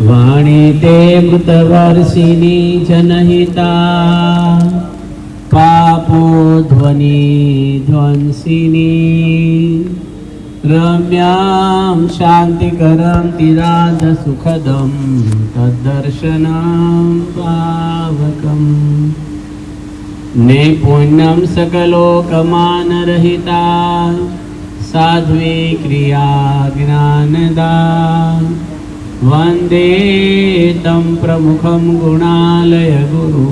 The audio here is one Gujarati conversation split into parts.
વાણી તે મૃતવર્ષિની જનહિતા પાપો ધ્વનિ ધ્વંસિની રમ્યામ શાંતિકરમ તિરાદ સુખદમ તદ્દર્શનમ પાવકમ ને પુણ્યમ સકલોકમાન રહિતા સાધ્વી ક્રિયા જ્ઞાનદા વંદે તમ પ્રમુખમ ગુણાલય ગુરુ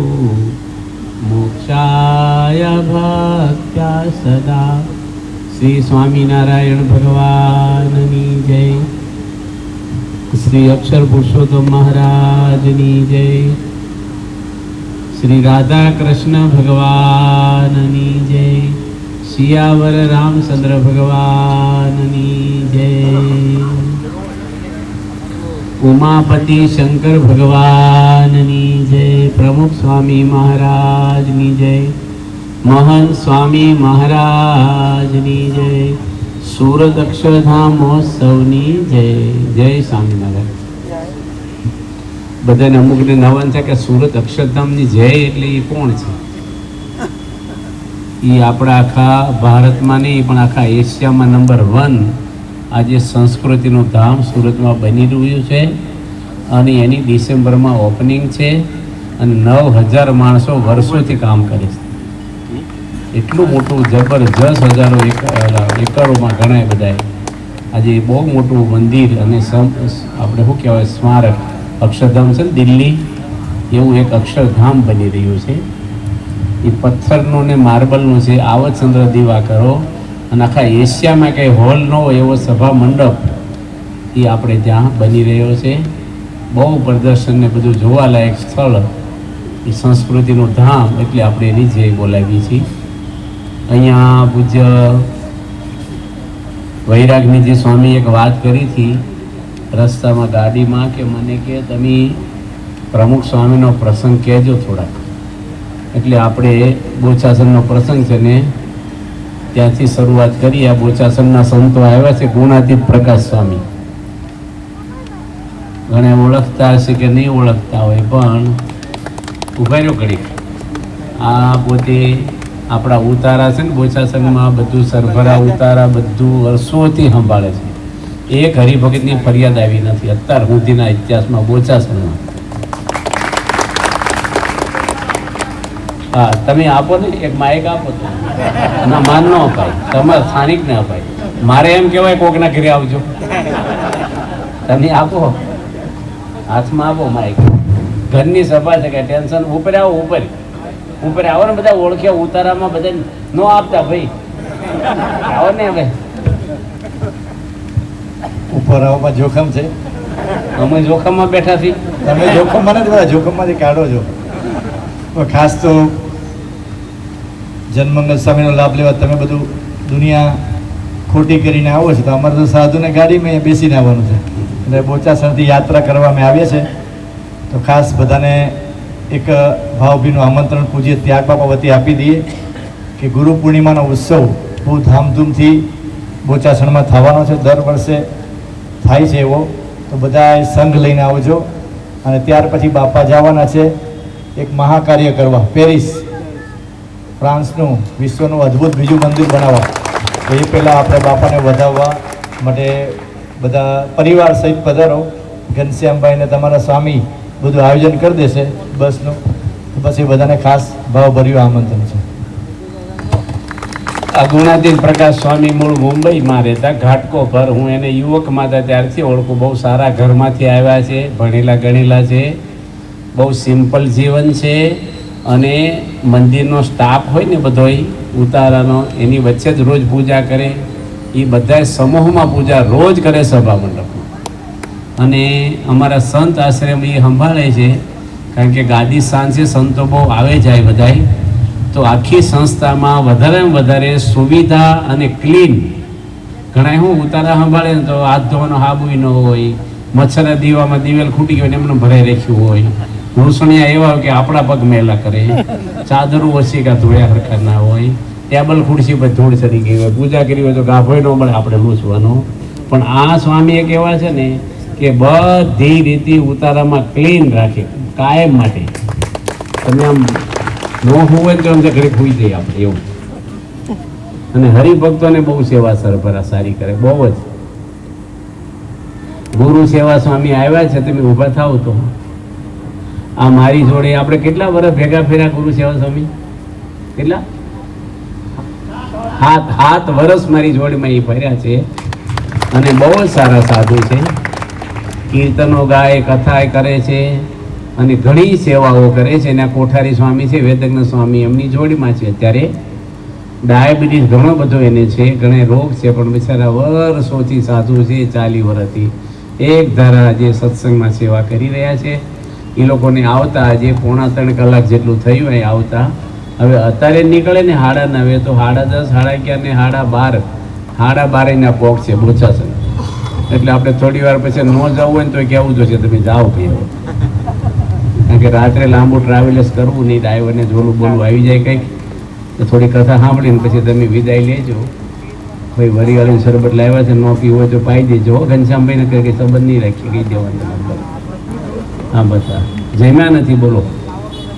મોક્ષાય ભક્ત્યા સદા. શ્રી સ્વામિનારાયણ ભગવાનની જય. શ્રી અક્ષર પુરુષોત્તમ મહારાજની જય. શ્રી રાધા કૃષ્ણ ભગવાનની જય. સિયાવર રામચંદ્ર ભગવાનની જય. ઉમાપતિ શંકર ભગવાનની જય. પ્રમુખ સ્વામી મહારાજની જય. મહંત સ્વામી મહારાજની જય. સુરત અક્ષરધામ મહોત્સવની જય. જય સ્વામિનારાયણ. બધાને અમુકને નવન છે કે સુરત અક્ષરધામની જય એટલે એ કોણ છે? એ આપણા આખા ભારતમાં નહીં પણ આખા એશિયામાં નંબર 1 આજે સંસ્કૃતિનું ધામ સુરતમાં બની રહ્યું છે અને એની ડિસેમ્બરમાં ઓપનિંગ છે અને 9000 માણસો વર્ષોથી કામ કરે છે. એટલું મોટું જબરજસ્ત હજારો એકરોમાં ઘણા બધા આજે બહુ મોટું મંદિર અને આપણે શું કહેવાય સ્મારક અક્ષરધામ છે ને દિલ્હી એવું એક અક્ષરધામ બની રહ્યું છે. એ પથ્થરનું ને માર્બલનું છે. આવતચંદ્ર દિવાકરો અને આખા એશિયામાં કંઈ હોલ ન હોય એવો સભા મંડપ એ આપણે ત્યાં બની રહ્યો છે. બહુ પ્રદર્શન ને બધું જોવાલાયક સ્થળ એ સંસ્કૃતિનું ધામ એટલે આપણે એની જય બોલાવીએ છીએ. અહીંયા પૂજ્ય વૈરાગનીજી સ્વામી એક વાત કરી હતી રસ્તામાં ગાડીમાં કે મને કે તમે પ્રમુખ સ્વામીનો પ્રસંગ કહેજો થોડાક. એટલે આપણે બોચાસનનો પ્રસંગ છે ને ત્યાંથી શરૂઆત કરી. આ બોચાસનના સંતો આવ્યા છે ગુણાતીત પ્રકાશ સ્વામી. ઘણા ઓળખતા હશે કે નહીં ઓળખતા હોય પણ ઉભા રહ્યો ઘડી. આ પોતે આપણા ઉતારા છે ને બોચાસનમાં બધું સરભરા ઉતારા બધું વર્ષોથી સંભાળે છે. એક હરિભગતની ફરિયાદ આવી નથી અત્યાર સુધીના ઇતિહાસમાં બોચાસનમાં. હા તમે આપો ને એક માઇક આપો તો ના માન ન અપાય તમારે સ્થાનિક ને અપાય. મારે એમ કહેવાય કોકના ઘરે આવજો. તમે આપો હાથમાં આપો માઇક. ઘરની સભા છે કે ટેન્શન ઉપર આવો ઉપર આવો ને બધા ઓળખ્યા ઉતારામાં બધા ન આપતા ભાઈ આવો ને હવે ઉપર આવવામાં જોખમ છે. અમે જોખમમાં બેઠા છીએ. તમે જોખમમાં નથી બધા જોખમમાંથી કાઢો છો. ખાસ તો જનમંગલ સ્વામીનો લાભ લેવા તમે બધું દુનિયા ખોટી કરીને આવો છો તો અમારે તો સાધુને ગાડીમાં બેસીને આવવાનું છે. એટલે બોચાસણથી યાત્રા કરવામાં આવીએ છીએ તો ખાસ બધાને એક ભાવભીનું આમંત્રણ પૂજ્ય ત્યાગ બાપા વતી આપી દઈએ કે ગુરુ પૂર્ણિમાનો ઉત્સવ બહુ ધામધૂમથી બોચાસણમાં થવાનો છે. દર વર્ષે થાય છે એવો. તો બધા સંઘ લઈને આવજો. અને ત્યાર પછી બાપા જવાના છે એક મહાકાર્ય કરવા પેરિસ ફ્રાન્સનું વિશ્વનું અદ્ભુત બીજું મંદિર બનાવવા. તો એ પહેલાં આપણે બાપાને વધાવવા માટે બધા પરિવાર સહિત પધારો. ઘનશ્યામભાઈને તમારા સ્વામી બધું આયોજન કરી દેશે બસનું. તો પછી બધાને ખાસ ભાવભર્યું આમંત્રણ છે. આ ગુણાતીત પ્રકાશ સ્વામી મૂળ મુંબઈમાં રહેતા ઘાટકોપર. હું એને યુવકમાં હતા ત્યારથી ઓળખું. બહુ સારા ઘરમાંથી આવ્યા છે, ભણેલા ગણેલા છે, બહુ સિમ્પલ જીવન છે. અને મંદિરનો સ્ટાફ હોય ને બધોય ઉતારાનો એની વચ્ચે જ રોજ પૂજા કરે. એ બધા સમૂહમાં પૂજા રોજ કરે સભા મંડપમાં. અને અમારા સંત આશ્રમ એ સંભાળે છે કારણ કે ગાદી સાંજે સંતો બહુ આવે જાય બધાય. તો આખી સંસ્થામાં વધારેમાં વધારે સુવિધા અને ક્લીન. ઘણા શું ઉતારા સંભાળે ને તો હાથ ધોવાનો હાબુય ન હોય, મચ્છરના દીવામાં દિવેલ ખૂટી ગયો ને એમને ભરાઈ રાખ્યું હોય, ઘૂંસણિયા એવા હોય કે આપણા પગ મેલા કરે, ચાદરું ઓછી કાં ધોયા હરખા ના હોય, ટેબલ ખુરશી પર ધૂળ ચડી ગઈ હોય, પૂજા કરી હોય તો ગાભોય ન મળે આપણે લૂછવાનો. પણ આ સ્વામી એક એવા છે ને કે બધી રીતે ઉતારામાં ક્લીન રાખે કાયમ માટે. તમે આમ ન હોય તો આમ ઘરે ખુઈ જઈએ આપણે એવું. અને હરિભક્તોને બહુ સેવા સરભરા સારી કરે, બહુ જ. ગુરુ સેવા સ્વામી આવ્યા છે, તમે ઊભા થાવ તો આ મારી જોડે આપણે કેટલા વર્ષ ભેગા ફેર્યા ગુરુ સેવા સ્વામી? કેટલા? 7 વર્ષ મારી જોડેમાં એ ફર્યા છે અને બહુ જ સારા સાધુ છે. કીર્તનો ગાય, કથા કરે છે અને ઘણી સેવાઓ કરે છે. એના કોઠારી સ્વામી છે, વેદજ્ઞ સ્વામી, એમની જોડીમાં છે. અત્યારે ડાયાબિટીસ ઘણો બધો એને છે, ઘણા રોગ છે, પણ બિચારા વર્ષોથી સાધુ છે, 40 વર્ષથી એક ધારા જે સત્સંગમાં સેવા કરી રહ્યા છે. એ લોકોને આવતા આજે 3.25 કલાક જેટલું થયું હોય આવતા. હવે અત્યારે નીકળે ને 9:30, તો 10:30, 11:30 ને 12:30, 12:30 પોક છે બોચાસન. એટલે આપણે થોડી વાર પછી ન જવું હોય ને તો કહેવું જોઈએ તમે જાઓ ભાઈ, કારણ કે રાત્રે લાંબુ ટ્રાવેલર્સ કરવું નહીં. ડ્રાઈવરને જોલું બોલું આવી જાય કંઈક તો થોડી કથા સાંભળીને પછી તમે વિદાય લેજો. ભાઈ વરિયાળીનું શરબત લાવ્યા છે, ન પીવું હોય તો પાઈ દેજો. ઘનશ્યામભાઈને કહે કે સંબંધ નહીં રાખીએ, કહી દેવાનું. હા બધા જમ્યા નથી બોલો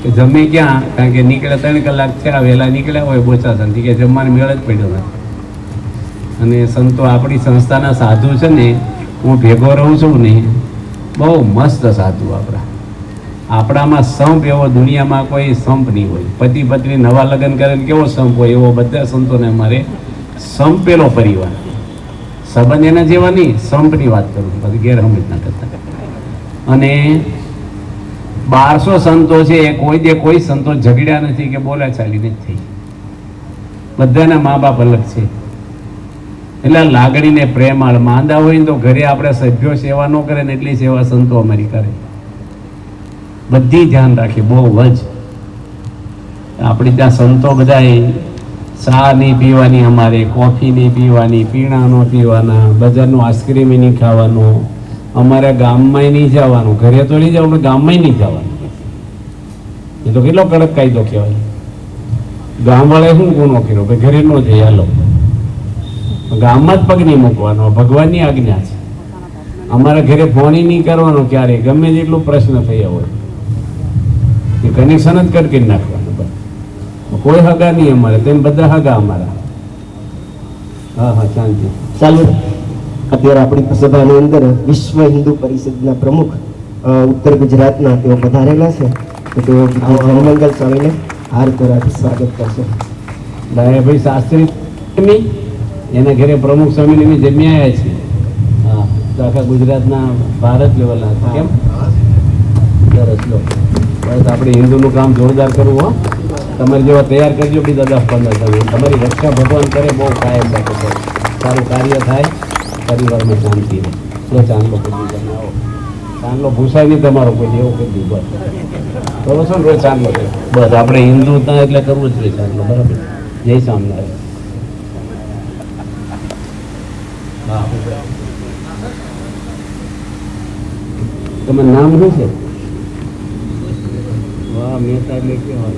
કે જમે ક્યાં? કારણ કે નીકળ્યા 3 કલાક થયા, વહેલા નીકળ્યા હોય બોચાસનથી, કે જમવાનો મેળ જ પડ્યો નથી. અને સંતો આપણી સંસ્થાના સાધુ છે ને, હું ભેગો રહું છું ને, બહુ મસ્ત સાધુ આપણામાં સંપ એવો દુનિયામાં કોઈ સંપ નહીં હોય. પતિ પત્ની નવા લગ્ન કરે ને કેવો સંપ હોય, એવો બધા સંતોને અમારે સંપેલો પરિવાર. સંબંધ એના જેવા નહીં, સંપની વાત કરું છું, પછી ગેરસમજ ના કરતા. અને 1200 સંતો છે, કોઈ સંતો ઝઘડ્યા નથી કે બોલાચાલી નથી થઈ. બધાના મા બાપ અલગ છે. એટલે લાગણીને પ્રેમાળ માંદા હોય ને તો ઘરે આપણે સભ્યો સેવા ન કરે ને એટલી સેવા સંતો અમારી કરે. બધી ધ્યાન રાખે બહુ જ. આપણી ત્યાં સંતો બધા ચા નહીં પીવાની, અમારે કોફી નહીં પીવાની, પીણા ન પીવાના, બજારનું આઈસ્ક્રીમ નહીં ખાવાનું, અમારે ગામમાં નહીં જવાનું. ઘરે તો નહીં જવાનું, ગામમાં નહીં જવાનું. એ તો કેટલો કડક કાયદો કહેવાય. ગામવાળાએ શું ગુનો કર્યો? ભાઈ ઘરે ન જઈ, હાલો ગામમાં જ પગ નહીં મૂકવાનો, ભગવાનની આજ્ઞા છે. અમારા ઘરે ફોન નહીં કરવાનો ક્યારે, ગમે તેટલો પ્રશ્ન થયા હોય એ કનેક્શન જ કટ કરી નાખવાનું. કોઈ હગા નહીં અમારે, તેમ બધા હગા અમારા. હા શાંતિ. ચાલો, અત્યારે આપણી સભાની અંદર વિશ્વ હિન્દુ પરિષદના પ્રમુખ ઉત્તર ગુજરાતના તેઓ પધારેલા છે, તો તેઓ હનુમંગલ સ્વામીને હાર તોરાથી સ્વાગત કરશે. ભાઈ શાસ્ત્રી એના ઘરે પ્રમુખ સ્વામીને બી જમી આવ્યા છે. હા, તો આખા ગુજરાતના ભારત લેવલના કેમ સરસ. લો બસ આપણે હિન્દુનું કામ જોરદાર કરવું. હો, તમારે જેવા તૈયાર કરજો બીજા 10-15 તમે. તમારી રક્ષા ભગવાન કરે, બહુ કાયમ રાખે, સારું કાર્ય થાય, પરિવારમાં શાંતિ રહે. લો ચાંદલો પૂજી તમે આવો. ચાંદલો ભૂસાય નહીં તમારો કોઈ, એવું કહી દીધું. બસ બરોબર છે ને? રોજ ચાંદલો છે. બસ આપણે હિન્દુ ત્યાં એટલે કરવું જ જોઈએ ચાંદલો. બરાબર. જય સ્વામિનારાયણ. તમારું નામ શું છે? વાહ, મહેતા એટલે કેવા?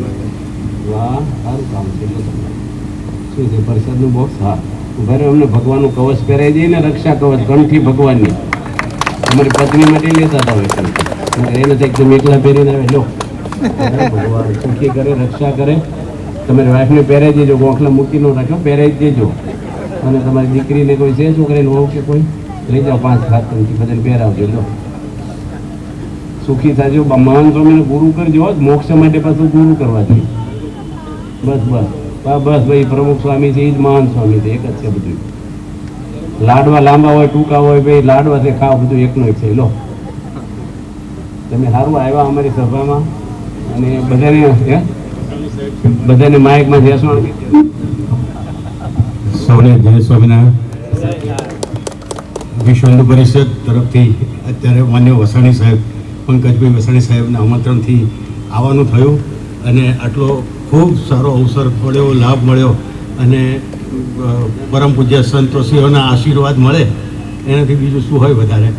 વાહ, સારું કામ છે. શું છે પ્રસાદનું બોક્સ? હા, ઉભા રહ્યો. અમને ભગવાનનું કવચ પહેરાવી દઈએ ને, રક્ષા કવચ કંઠી ભગવાનની. અમારી પત્ની માટે લેતા હતા હોય કંઠી, એને તો એકદમ એકલા પહેરીને આવે. લો ભગવાન સુખી કરે, રક્ષા કરે. તમારી વાઈફને પહેરાવી દેજો, ગોખલા મૂકી ન રાખો, પહેરાવી દેજો. અને તમારી દીકરીને કોઈ છે છોકરીને હોવ કે કોઈ લઈ જાઓ, 5 હાથ કંઠી બધાને પહેરાવજો. લો સુખી થાજો. મહાન સ્વામીને ગુરુ કરજો, મોક્ષ માટે પાછું ગુરુ કરવા જોઈએ. બસ બસ બસ ભાઈ, પ્રમુખ સ્વામી છે એ જ મહાન સ્વામી છે, એક જ છે બધું. લાડવા લાંબા હોય ટૂંકા હોય, ભાઈ લાડવા છે ખાવ, બધું એકનો એક છે. લો તમે સારું આવ્યા અમારી સભામાં, અને બધાને માઇકમાં બેસવાનું. સૌને જય સ્વામિનારાયણ. વિશ્વ હિન્દુ પરિષદ તરફથી અત્યારે માન્ય વસાણી સાહેબ, પંકજભાઈ વસાણી સાહેબના આમંત્રણથી આવવાનું થયું, અને આટલો ખૂબ સારો અવસર મળ્યો, લાભ મળ્યો, અને પરમ પૂજ્ય સંતોષીઓના આશીર્વાદ મળે એનાથી બીજું શું હોય વધારે.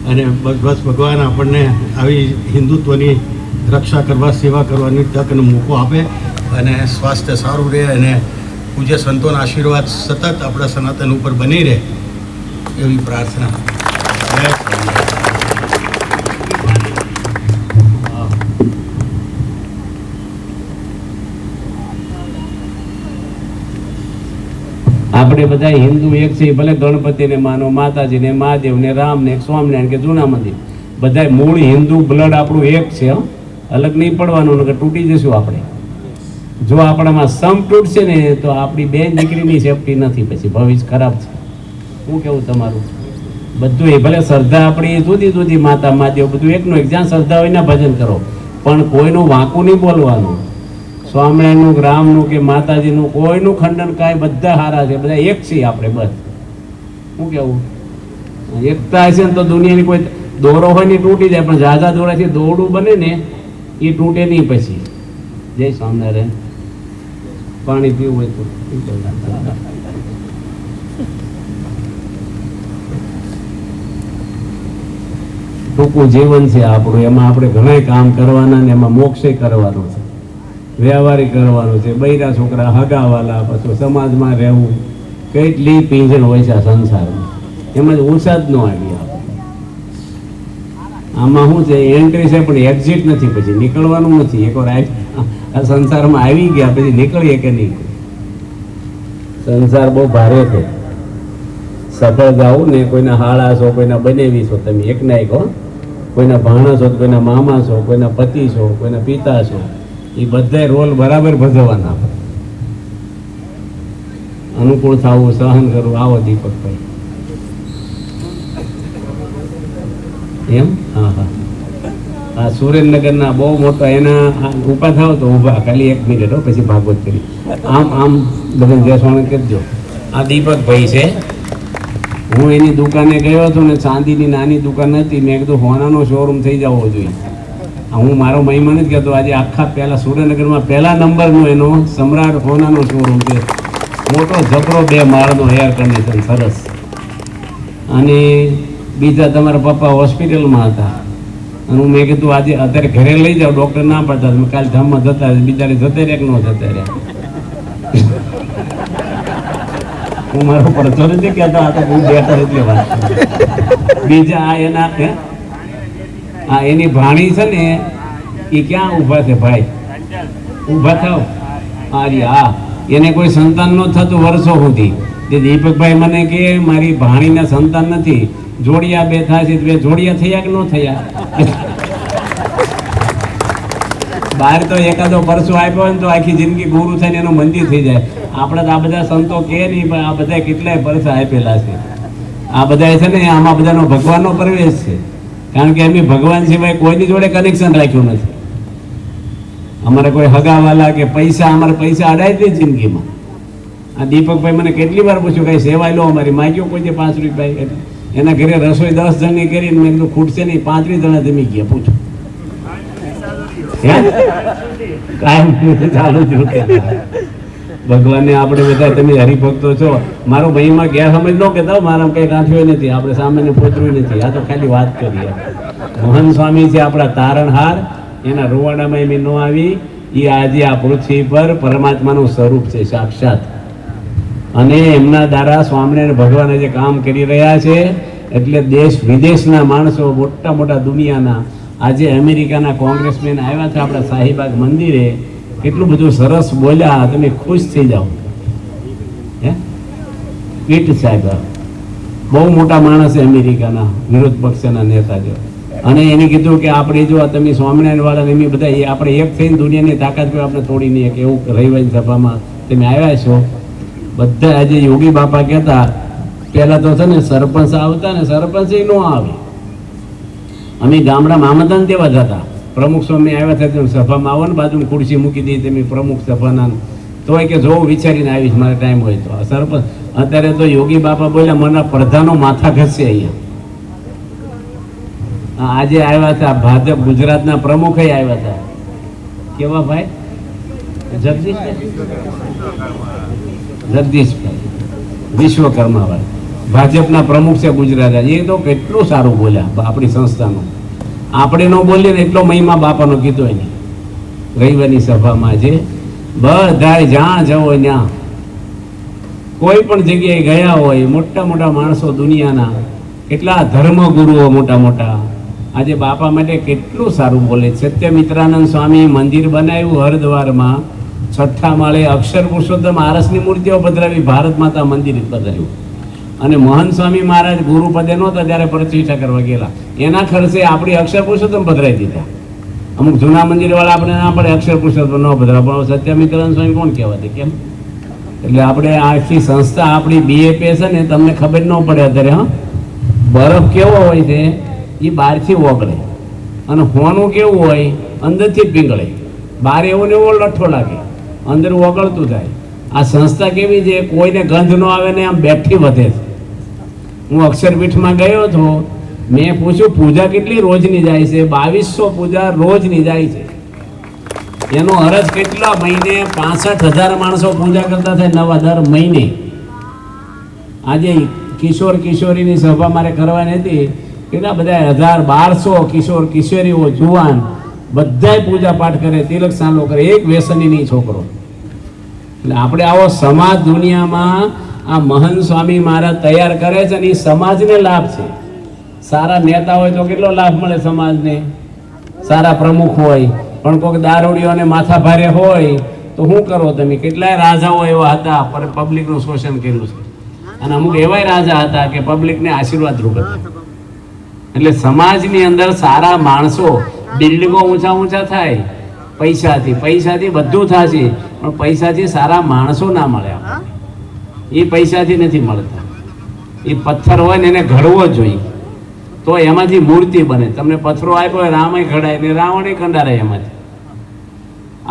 અને બસ ભગવાન આપણને આવી હિન્દુત્વની રક્ષા કરવા, સેવા કરવાની તક અને મોકો આપે, અને સ્વાસ્થ્ય સારું રહે, અને પૂજ્ય સંતોના આશીર્વાદ સતત આપણા સનાતન ઉપર બની રહે એવી પ્રાર્થના. જય સ્વામિનારાયણ. આપણે બધા હિન્દુ એક છે, ભલે ગણપતિને માનો, માતાજીને, મહાદેવને, રામને, સ્વામિનારાયણ કે જૂના મંદિર, બધા મૂળ હિન્દુ બ્લડ આપણું એક છે. અલગ નહીં પડવાનું, કે તૂટી જશું આપણે. જો આપણામાં સમ તૂટશે ને તો આપણી બેન દીકરીની સેફટી નથી, પછી ભવિષ્ય ખરાબ છે. શું કેવું તમારું? બધું એ ભલે શ્રદ્ધા આપણી જુદી જુદી, માતા મહાદેવ બધું એકનું એક, જ્યાં શ્રદ્ધા હોય ને ભજન કરો, પણ કોઈનું વાંકું નહીં બોલવાનું. સ્વામિનારાયણનું, રામનું કે માતાજીનું કોઈનું ખંડન કાંઈ, બધા સારા છે, બધા એક છીએ આપણે. બસ શું કેવું? એકતા હશે ને તો દુનિયાની કોઈ દોરો હોય ને તૂટી જાય, પણ ઝાઝા દોરાથી દોરડું બને ને એ તૂટે નહીં પછી. જય સ્વામિનારાયણ. પાણી પીવું હોય તો ટૂંકું જીવન છે આપણું, એમાં આપણે ઘણા કામ કરવાના ને એમાં મોક્ષે કરવાનો છે, વ્યવહારિક કરવાનું છે. બૈરા છોકરા, હગાવાલા, પછી સમાજમાં રહેવું, કેટલી પીંજણ હોય છે આ સંસારમાં, એમાં જ ઉષા જ ન આવી. આમાં શું છે, એન્ટ્રી છે પણ એક્ઝિટ નથી, પછી નીકળવાનું નથી. એકવાર આ સંસારમાં આવી ગયા પછી નીકળીએ કે નહીં? સંસાર બહુ ભારે છે. સફળ જાવું ને, કોઈના હાળા છો, કોઈના બનેવી છો, તમે એકના એક હો, કોઈના ભાણા છો, કોઈના મામા છો, કોઈના પતિ છો, કોઈના પિતા છો, એ બધા રોલ બરાબર ભજવવાના. અનુકૂળ થવું, સહન કરવું. આવો દીપકભાઈ. એમ? હા હા. આ સુરેન્દ્રનગરના બહુ મોટા, એના ઊભા થાવ તો ઊભા, ખાલી 1 મિનિટ હો, પછી ભાગવત કરી. આમ લગ્ન જસવાણ કરજો. આ દીપકભાઈ છે. હું એની દુકાને ગયો હતો ને, ચાંદીની નાની દુકાન હતી. મેં કીધું હોનાનો શોરૂમ થઈ જવો જોઈએ. હું મારો મહિમા નથી કહેતો, આજે આખા પહેલા સુરેન્દ્રનગરમાં પહેલા નંબરનો એનો સમ્રાટ હોનાનો શોરૂમ છે. મોટો જબરો 2 માળનો એર કન્ડિશન સરસ. અને બીજા તમારા પપ્પા હોસ્પિટલમાં હતા, અને મેં કીધું આજે અત્યારે ઘરે લઈ જાઓ, ડૉક્ટર ના પડતા, તમે કાલે ધામમાં જતા બિચારે જતે રહ્યા કે ન જતા રહ્યા. હું મારો પડતો નથી કહેતો, આ તો હું બેઠા એટલે વાત. બીજા આ એના આ એની ભાણી છે ને, એ ક્યાં ઊભા છે ભાઈ? ઊભા થાવ. હા, એને કોઈ સંતાન ન થતું વર્ષો સુધી. જે દીપકભાઈ મને કે મારી ભાણીના સંતાન નથી, જોડિયા 2 થાય છે. 2 જોડિયા થયા કે ન થયા? બહાર તો એકાદો પરસો આપ્યો હોય ને તો આખી જિંદગી ગુરુ થઈને એનું મંદિર થઈ જાય. આપણે તો આ બધા સંતો કે નહીં, પણ આ બધા કેટલાય પરસા આપેલા છે. આ બધા છે ને, આમાં બધાનો ભગવાનનો પ્રવેશ છે. કારણ કે એમની ભગવાન સિવાય કોઈની જોડે કનેક્શન રાખ્યું નથી. અમારે કોઈ હગાવાલા કે પૈસા, અમારે પૈસા અડાય જ નહીં જિંદગીમાં. આ દીપકભાઈ મને કેટલી વાર પૂછ્યું, કઈ સેવા લો અમારી, માગ્યો કોઈ 5 રૂપિયા. એના ઘરે રસોઈ 10 જણની કરીને મેં કીધું ખૂટશે નહીં, 35 જણા જમી ગયા. પૂછો કાયમ ચાલુ જ. ભગવાનને આપણે બધા, તમે હરિભક્તો છો, મારો ભાઈમાં ગેરસમજ ન કહેતા, મારા કઈ ગાંઠ્યો નથી, આપણે સામાન્ય પોતરું નથી. આ તો ખાલી વાત કરીએ. મોહન સ્વામી છે આપણા તારણહાર, એના રૂવાડામાં એમ ન આવી. એ આજે આ પૃથ્વી પર પરમાત્માનું સ્વરૂપ છે સાક્ષાત. અને એમના દ્વારા સ્વામિનારાયણ ભગવાન જે કામ કરી રહ્યા છે, એટલે દેશ વિદેશના માણસો, મોટા મોટા દુનિયાના, આજે અમેરિકાના કોંગ્રેસમેન આવ્યા છે આપણા શાહીબાગ મંદિરે. કેટલું બધું સરસ બોલ્યા, તમે ખુશ થઈ જાઓ. હે પીટ સાહેબ બહુ મોટા માણસ છે અમેરિકાના, વિરોધ પક્ષના નેતા જો. અને એને કીધું કે આપણે જો તમે સ્વામિનારાયણ વાળા એમ બધા આપણે એક થઈને દુનિયાની તાકાત કોઈ આપણે તોડી નહીં કે એવું રવિવારની સભામાં તમે આવ્યા છો બધા. આજે યોગી બાપા કહેતા, પહેલા તો છે ને સરપંચ આવતા ને, સરપંચ ન આવે. અમે ગામડામાં આમંત્રણ દેવા જતા, પ્રમુખ સ્વામી આવ્યા હતા સભામાં આવો ને, બાજુમાં ખુરશી મૂકી દીધી તમે પ્રમુખ સભાના, તોય કે જો વિચારીને આવીશ, મારે ટાઈમ હોય તો. સરપંચ અત્યારે તો યોગી બાપા બોલ્યા, મને પ્રધાનો માથા ઘસશે અહીંયા. આજે આવ્યા હતા ભાજપ ગુજરાતના પ્રમુખ આવ્યા હતા. કેવા ભાઈ? જગદીશભાઈ વિશ્વકર્મા વાળા ભાજપના પ્રમુખ છે ગુજરાત. એ તો કેટલું સારું બોલ્યા આપણી સંસ્થાનું. આપણે ન બોલીએ ને એટલો મહિમા બાપાનો કીધો એને રવિવારની સભામાં. જે બધા જ્યાં જવો ત્યાં, કોઈ પણ જગ્યાએ ગયા હોય, મોટા મોટા માણસો દુનિયાના, કેટલા ધર્મગુરુઓ મોટા મોટા, આજે બાપા માટે કેટલું સારું બોલે. સત્યમિત્રાનંદ સ્વામી મંદિર બનાવ્યું હરિદ્વારમાં, છઠ્ઠા માળે અક્ષર પુરુષોત્તમ આરસની મૂર્તિઓ પધરાવી, ભારત માતા મંદિર પધરાવ્યું. અને મહંત સ્વામી મહારાજ ગુરુપદે નહોતા ત્યારે પ્રતિષ્ઠા કરવા ગયેલા, એના ખર્ચે આપણી અક્ષર પુરુષોત્તમ પધરાવી દીધા. અમુક જૂના મંદિરવાળા આપણે ના પડે અક્ષર પુરુષોત્તમ ન પધરાવ, પણ સત્યામિત્રાનંદ સ્વામી કોણ કહેવાય કેમ? એટલે આપણે આખી સંસ્થા આપણી બીએપીએ છે ને, તમને ખબર ન પડે અત્યારે. હા, બરફ કેવો હોય છે એ બહારથી ઓગળે, અને હોનું કેવું હોય અંદરથી પીંગળે. બહાર એવો ને એવો લઠ્ઠો લાગે, અંદર ઓગળતું જાય. આ સંસ્થા કેવી છે, કોઈને ગંધ ન આવે ને આમ બેઠી વધે છે. હું અક્ષરપીઠમાં ગયો હતો, મેં પૂછ્યું પૂજા કેટલી રોજની જાય છે? 2200 પૂજા રોજની જાય છે. એનો અરજ કેટલા મહિને 65,000 માણસો પૂજા કરતા થાય નવા દર મહિને. આજે કિશોર કિશોરીની સભા મારે કરવાની હતી, કેટલા બધા 1000-1200 કિશોર કિશોરીઓ જુવાન બધાય પૂજા પાઠ કરે, તિલક સાલો કરે, એક વ્યસની નહીં છોકરો. એટલે આપણે આવો સમાજ દુનિયામાં આ મહંત સ્વામી મહારાજ તૈયાર કરે છે, અને એ સમાજને લાભ છે. સારા નેતા હોય તો કેટલો લાભ મળે સમાજને, સારા પ્રમુખ હોય, પણ કોઈક દારૂડિયોને માથા ભારે હોય તો શું કરો તમે? કેટલાય રાજાઓ એવા હતા પણ પબ્લિકનું શોષણ કર્યું છે, અને અમુક એવાય રાજા હતા કે પબ્લિકને આશીર્વાદ રૂપ હતા. એટલે સમાજની અંદર સારા માણસો, બિલ્ડિંગો ઊંચા થાય પૈસાથી બધું થશે, પણ પૈસાથી સારા માણસો ના મળે આપણને. એ પૈસાથી નથી મળતા. એ પથ્થર હોય ને એને ઘડવો જોઈએ તો એમાંથી મૂર્તિ બને. તમને પથ્થરો આપ્યો હોય, રામે ઘડાય ને રાવણે કંડારાય એમાંથી.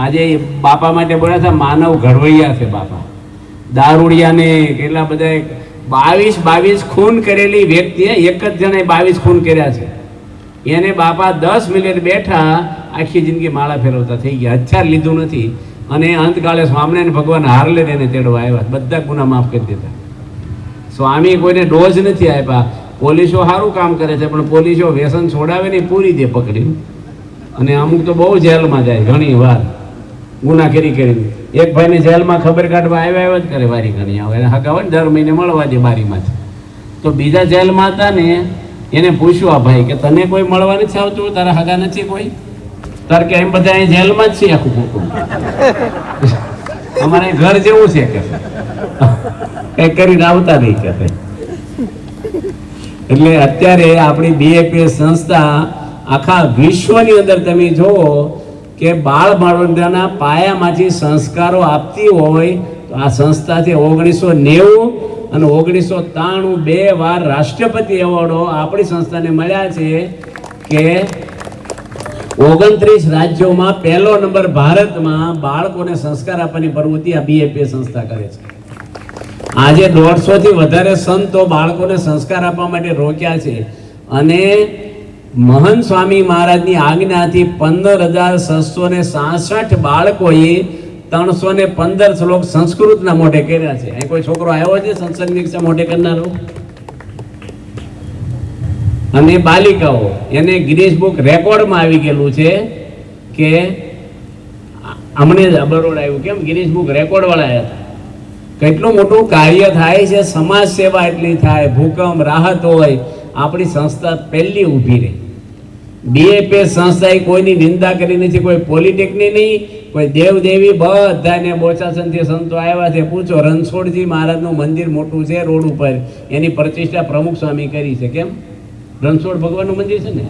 આજે બાપા માટે બોલ્યા હતા માનવ ઘડવૈયા છે બાપા. દારૂડિયાને કેટલા બધા 22 ખૂન કરેલી વ્યક્તિએ, એક જ જણે 22 ખૂન કર્યા છે. એને બાપા 10 મિનિટ બેઠા આખી જિંદગી માળા ફેરવતા થઈ ગયા, હથિયાર લીધું નથી. અને અંતકાળે સ્વામિનારાયણ ભગવાન હાર લઈને એને તેડવા આવ્યા, બધા ગુના માફ કરી દીધા. સ્વામી કોઈને ડોઝ નથી આપ્યા. પોલીસો સારું કામ કરે છે, પણ પોલીસો વ્યસન છોડાવે ને પૂરી દે પકડીને. અને અમુક તો બહુ જેલમાં જાય ઘણી વાર ગુના કરીને. એક ભાઈને જેલમાં ખબર કાઢવા આવ્યા જ કરે, વારી ઘણી આવે એને હકા હોય ને દર મહિને મળવા દે બારીમાંથી. તો બીજા જેલમાં હતા ને એને પૂછ્યું આ ભાઈ કે તને કોઈ મળવા નથી આવતું, તારા હગા નથી કોઈ? તાર કે એમ બધા અહીં જેલમાં જ છે આખું કુટુંબ, અમારે ઘર જેવું છે કે કઈ કરીને આવતા નહીં કે. એટલે અત્યારે આપણી બીએપીએસ સંસ્થા આખા વિશ્વની અંદર તમે જુઓ કે બાળ બાળવંડાના પાયામાંથી સંસ્કારો આપતી હોય તો આ સંસ્થાથી 1990 અને 1993 2 વાર રાષ્ટ્રપતિ એવોર્ડો આપણી સંસ્થાને મળ્યા છે કે 29 રાજ્યોમાં પહેલો નંબર ભારતમાં બાળકોને સંસ્કાર આપવાની પ્રવૃત્તિ આ બીએપીએસ સંસ્થા કરે છે. આજે 150 થી વધારે સંતો બાળકોને સંસ્કાર આપવા માટે રોક્યા છે, અને મહંત સ્વામી મહારાજની આજ્ઞાથી 15,666 બાળકોએ 315 શ્લોક સંસ્કૃતના મોઢે કર્યા છે. અહીં કોઈ છોકરો આવ્યો છે સંસદ નિરીક્ષા મોઢે કરનારો? અને બાલિકાઓ, એને ગિનિસ બુક રેકોર્ડમાં આવી ગયેલું છે કે હમણે જ બરોડ આવ્યું, કેમ ગિનિસ બુક રેકોર્ડ વાળા આવ્યા હતા. કેટલું મોટું કાર્ય થાય છે, સમાજ સેવા એટલી થાય, ભૂકંપ રાહત હોય, આપણી સંસ્થા પહેલી ઊભી રહી. બીએપીએસ સંસ્થાએ કોઈની નિંદા કરી નથી, કોઈ પોલિટેકની નહીં, કોઈ દેવદેવી, બધાને બોચાસનથી સંતો આવ્યા છે. પૂછો, રણછોડજી મહારાજનું મંદિર મોટું છે રોડ ઉપર, એની પ્રતિષ્ઠા પ્રમુખ સ્વામી કરી છે. કેમ? રણછોડ ભગવાનનું મંદિર છે ને.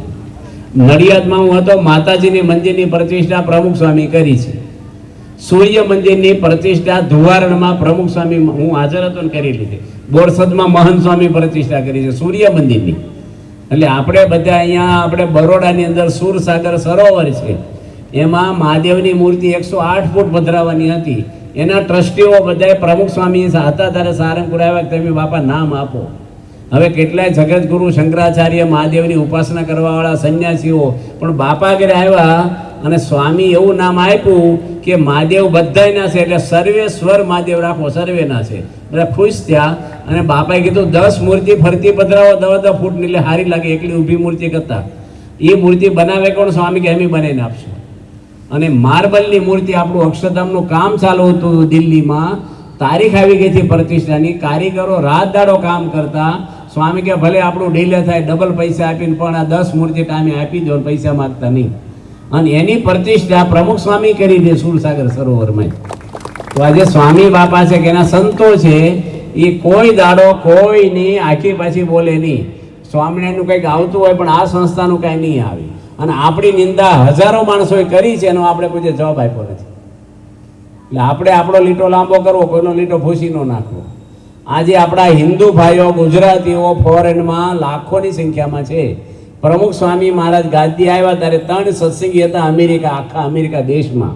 નડિયાદમાં હું હતો, માતાજીની મંદિરની પ્રતિષ્ઠા પ્રમુખ સ્વામી કરી છે. સૂર્ય મંદિરની પ્રતિષ્ઠા ધુવારણમાં પ્રમુખ સ્વામી, હું હાજર હતો ને, કરી લીધી. બોરસદમાં મહંત સ્વામી પ્રતિષ્ઠા કરી છે સૂર્ય મંદિરની. એટલે આપણે બધા અહીંયા આપણે બરોડાની અંદર સુરસાગર સરોવર છે, એમાં મહાદેવની મૂર્તિ 108 ફૂટ પધરાવવાની હતી. એના ટ્રસ્ટીઓ બધા પ્રમુખ સ્વામી હતા ત્યારે સારંગપુર આવ્યા, તમે બાપા નામ આપો. હવે કેટલાય જગતગુરુ શંકરાચાર્ય મહાદેવની ઉપાસના કરવાવાળા સંન્યાસીઓ પણ બાપા આગળ આવ્યા અને સ્વામી એવું નામ આપ્યું કે મહાદેવ બધાયના છે, એટલે સર્વેશ્વર મહાદેવ રાખો, સર્વેના છે. બધા ખુશ થયા અને બાપાએ કીધું 10 મૂર્તિ ફરતી પધરાવો 10 ફૂટની, એટલે સારી લાગે એકલી ઊભી મૂર્તિ કરતા. એ મૂર્તિ બનાવે કોણ? સ્વામી કે અમે બનાવીને આપશું. અને માર્બલની મૂર્તિ, આપણું અક્ષરધામનું કામ ચાલુ હતું દિલ્હીમાં, તારીખ આવી ગઈ હતી પ્રતિષ્ઠાની, કારીગરો રાત દાડો કામ કરતા. સ્વામી કે ભલે આપણું ડીલે થાય, ડબલ પૈસા આપીને પણ આ 10 મૂર્તિ ટાઈમે આપી દો, પૈસા માગતા નહીં. અને એની પ્રતિષ્ઠા પ્રમુખ સ્વામી કરી દે સુરસાગર સરોવરમાં. તો આજે સ્વામી બાપા છે કે એના સંતો છે એ કોઈ દાડો કોઈની આખી પાછી બોલે નહીં. સ્વામિનારાયણનું કંઈક આવતું હોય પણ આ સંસ્થાનું કાંઈ નહીં આવે. અને આપણી નિંદા હજારો માણસોએ કરી છે એનો આપણે કોઈ જવાબ આપ્યો નથી. એટલે આપણે આપણો લીટો લાંબો કરવો, કોઈનો લીટો ભૂસી ન નાખવો. આજે આપણા હિન્દુ ભાઈઓ ગુજરાતીઓ ફોરેનમાં લાખોની સંખ્યામાં છે. પ્રમુખ સ્વામી મહારાજ ગાદી આવ્યા ત્યારે 3 સત્સંગી હતા અમેરિકા, આખા અમેરિકા દેશમાં.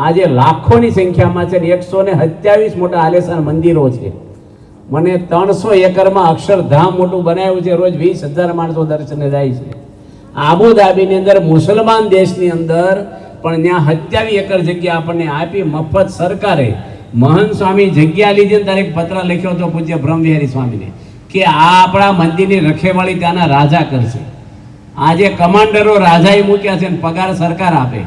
આજે લાખોની સંખ્યામાં છે. 127 મોટા આલેશાન મંદિરો છે. મને 300 એકરમાં અક્ષરધામ મોટું બનાવ્યું છે. રોજ 20,000 માણસો દર્શને જાય છે. આબુધાબીની અંદર મુસલમાન દેશની અંદર પણ ત્યાં 27 એકર જગ્યા આપણને આપી મફત સરકારે. મહંત સ્વામી જગ્યા લીધી ને ત્યારે એક પત્ર લખ્યો હતો પૂજ્ય બ્રહ્મવિહારી સ્વામીને કે આ આપણા મંદિરની રખેવાળી ત્યાંના રાજા કરશે. આજે કમાન્ડરો રાજાએ મૂક્યા છે ને પગાર સરકાર આપે.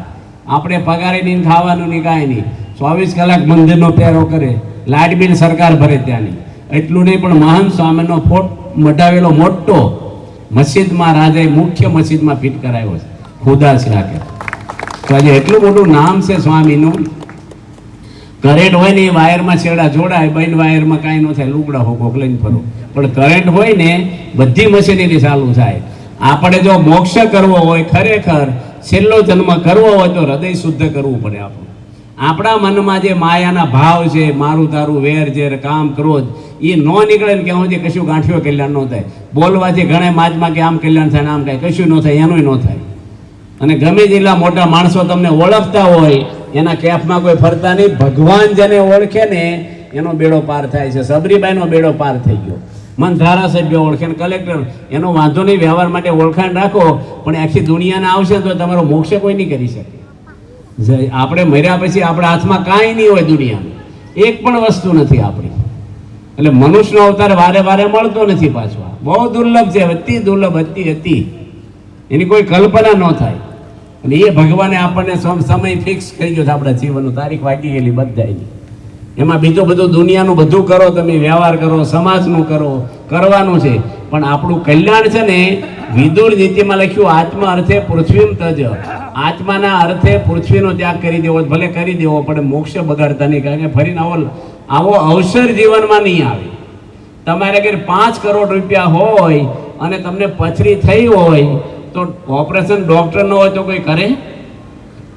આપણે પગારે નહીં, ખાવાનું નહીં, કાંઈ નહીં. 24 કલાક મંદિરનો પહેરો કરે, લાઇટ બિલ સરકાર ભરે ત્યાંની. એટલું નહીં પણ મહંત સ્વામીનો ફોટ મઢાવેલો મોટો મસ્જિદમાં રાજાએ મુખ્ય મસ્જિદમાં ફિટ કરાવ્યો છે. ખુદા છે આખે. તો આજે એટલું મોટું નામ છે સ્વામીનું. કરંટ હોય ને એ વાયરમાં છેડા જોડાય, બંધ વાયરમાં કાંઈ ન થાય, લુગડા હોકો લઈને ફરો. પણ કરંટ હોય ને બધી મશીનરી ચાલુ થાય. આપણે જો મોક્ષ કરવો હોય, ખરેખર છેલ્લો જન્મ કરવો હોય તો હૃદય શુદ્ધ કરવું પડે. આપણા મનમાં જે માયાના ભાવ છે, મારું તારું, વેર ઝેર, કામ, ક્રોધ, એ ન નીકળે ને ક્યાં સુધી કશું ગાંઠિયો કલ્યાણ ન થાય. બોલવાથી ઘણા માજમાં કે આમ કલ્યાણ થાય ને આમ કાંઈ કશું ન થાય, એનું ન થાય. અને ગમે તેટલા મોટા માણસો તમને ઓળખતા હોય એના કેફમાં કોઈ ફરતા નહીં. ભગવાન જેને ઓળખે ને એનો બેડો પાર થાય છે. સબરીબાઈનો બેડો પાર થઈ ગયો. મન ધારાસભ્ય ઓળખે ને કલેક્ટર, એનો વાંધો નહીં, વ્યવહાર માટે ઓળખાણ રાખો, પણ આખી દુનિયાને આવશે તો તમારો મોક્ષ કોઈ નહીં કરી શકે. આપણે મર્યા પછી આપણા હાથમાં કાંઈ નહીં હોય દુનિયાનું, એક પણ વસ્તુ નથી આપણી. એટલે મનુષ્યનો અવતાર વારે વારે મળતો નથી પાછો. બહુ દુર્લભ છે, અતિ દુર્લભ, અતિ. એની કોઈ કલ્પના ન થાય. અને એ ભગવાને આપણને સમય ફિક્સ કરી ગયો છે આપણા જીવનનો, તારીખ વાગી ગયેલી બધાની. એમાં બીજું બધું દુનિયાનું બધું કરો, તમે વ્યવહાર કરો, સમાજનું કરો, કરવાનું છે. પણ આપણું કલ્યાણ છે ને, વિદુર નીતિમાં લખ્યું આત્મ અર્થે પૃથ્વીમ તજ. આત્માના અર્થે પૃથ્વીનો ત્યાગ કરી દેવો, ભલે કરી દેવો પણ મોક્ષ બગાડતા નહીં. કારણ કે ફરીને આવો અવસર જીવનમાં નહીં આવે. તમારે ઘેર 5 કરોડ રૂપિયા હોય અને તમને પથરી થઈ હોય તો ઓપરેશન ડોક્ટર ન હોય તો કોઈ કરે?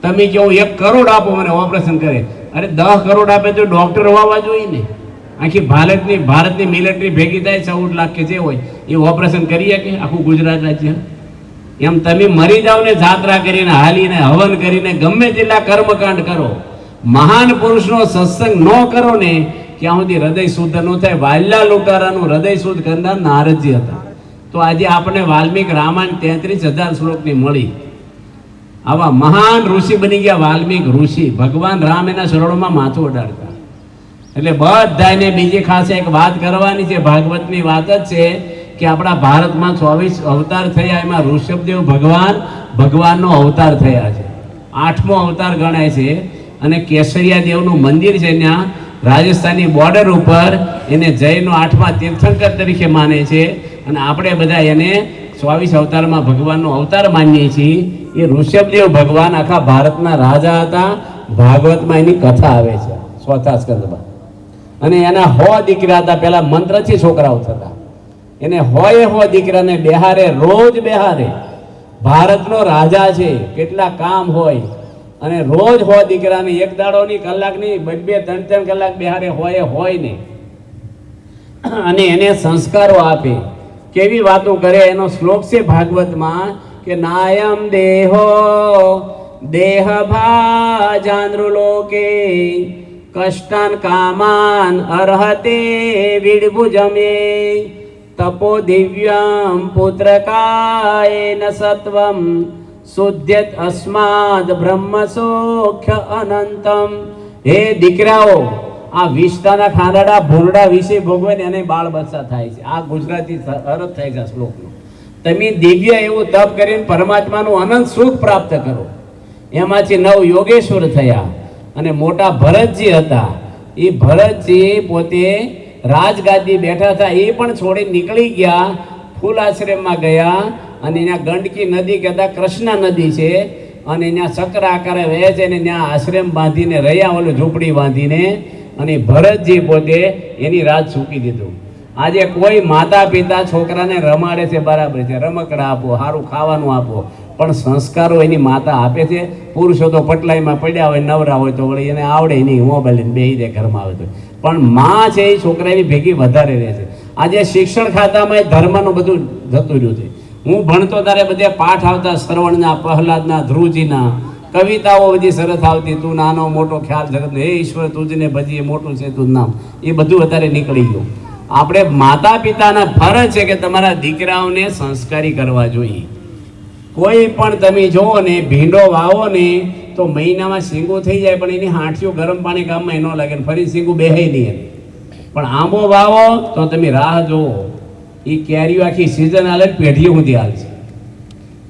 તમે કહો 1 કરોડ આપો મને ઓપરેશન કરે, અરે 10 કરોડ આપે તો ડોક્ટર હોવા જોઈએ ને. આખી ભારતની મિલિટરી ભેગી થાય 14 લાખ કે જે હોય એ ઓપરેશન કરીએ કે આખું ગુજરાત રાજ્ય? એમ તમે મરી જાઓ ને જાત્રા કરીને, હાલીને, હવન કરીને, ગમે તેટલા કર્મકાંડ કરો, મહાન પુરુષનો સત્સંગ ન કરો ને ત્યાં સુધી હૃદય શુદ્ધ ન થાય. વાલ્યા લુટારાનું હૃદય શુદ્ધ કરનાર નારદજી હતા. તો આજે આપણે વાલ્મીક રામાયણ 33,000 શ્લોકની મળી. આવા મહાન ઋષિ બની ગયા વાલ્મીક ઋષિ. ભગવાન રામ એના શરણોમાં માથું અડાડતા. એટલે બધાને બીજી ખાસ એક વાત કરવાની છે, ભાગવતની વાત જ છે કે આપણા ભારતમાં 24 અવતાર થયા, એમાં ઋષભદેવ ભગવાનનો અવતાર થયા છે. 8મો અવતાર ગણાય છે. અને કેસરિયા દેવનું મંદિર છે ત્યાં રાજસ્થાનની બોર્ડર ઉપર, એને જૈનો 8મા તીર્થંકર તરીકે માને છે. અને આપણે બધા એને 24 અવતારમાં ભગવાનનો અવતાર માનીએ છીએ. એ ઋષભદેવ ભગવાન આખા ભારતના રાજા હતા. ભાગવતમાં એની કથા આવે છે 4થા સ્કંદમાં. અને એના 100 દીકરા હતા. પેલા મંત્રથી છોકરાઓ થતા. એને 100 દીકરાને બેહારે, રોજ બેહારે. ભારતનો રાજા છે, કેટલા કામ હોય, અને રોજ 100 દીકરાને એક દાડોની, કલાકની, 2-3 કલાક બેહારે હોય ને. અને એને સંસ્કારો આપે. કેવી વાતો કરે. એનો શ્લોક છે ભાગવતમાં કે નાયમ દેહો દેહ ભાજાનૃલોકે કષ્ટાન કામાન અર્હતે વિડભુજમે તપો દિવ્યમ પુત્રકાયેન સત્વમ શુદ્ધ્યત અસ્માદ બ્રહ્મ સોખ્ય અનંતમ. હે દીકરાઓ, આ વિષ્ટાના ખાંડાડા ભૂરડા વિશે ભોગવે એને બાળ બચ્ચા થાય છે. આ ગુજરાતી અર્થ થાય છે શ્લોકનો. તમે દિવ્ય એવું તપ કરીને પરમાત્માનું અનંત સુખ પ્રાપ્ત કરો. એમાંથી 9 યોગેશ્વર થયા. અને મોટા ભરતજી હતા. એ ભરતજી પોતે રાજગાદી બેઠા હતા, એ પણ છોડી નીકળી ગયા, ફૂલ આશ્રમમાં ગયા. અને અહીંયા ગંડકી નદી કહેતા કૃષ્ણા નદી છે, અને ત્યાં ચક્ર આકારે રહે છે અને ત્યાં આશ્રમ બાંધીને રહ્યા, ઓલું ઝૂંપડી બાંધીને, અને ભરતજી પોતે એની રાત ચૂકી દીધું. આજે કોઈ માતા પિતા છોકરાને રમાડે છે, બરાબર છે, રમકડા આપો, સારું ખાવાનું આપો, પણ સંસ્કારો એની માતા આપે છે. પુરુષો તો પટલાઈમાં પડ્યા હોય, નવરા હોય તો વળી એને આવડે નહીં, મોબાઈલ લઈને બેસી દે ઘરમાં આવે તો, પણ માં છે એ છોકરાની ભેગી વધારે રહે છે. આજે શિક્ષણ ખાતામાં ધર્મનું બધું જતું રહ્યું છે. હું ભણતો ત્યારે બધે પાઠ આવતા, શ્રવણના, પ્રહલાદના, ધ્રુવજીના કવિતાઓ બધી સરસ આવતી. તું નાનો મોટો ખ્યાલ જગત, હે ઈશ્વર તુજને ભજીએ, મોટું છે તું નામ, એ બધું અત્યારે નીકળી ગયું. આપણે માતા પિતાના ફરજ છે કે તમારા દીકરાઓને સંસ્કારી કરવા જોઈએ. કોઈ પણ તમે જોવો ને, ભીંડો વાવો ને તો મહિનામાં શીંગું થઈ જાય, પણ એની હાંઠીઓ ગરમ પાણી કામમાં ન લાગે, ફરી શીંગું બેહે નહીં. પણ આંબો વાવો તો તમે રાહ જોવો, એ કેરીઓ આખી સિઝન હાલે, પેઢીઓ સુધી હાલશે.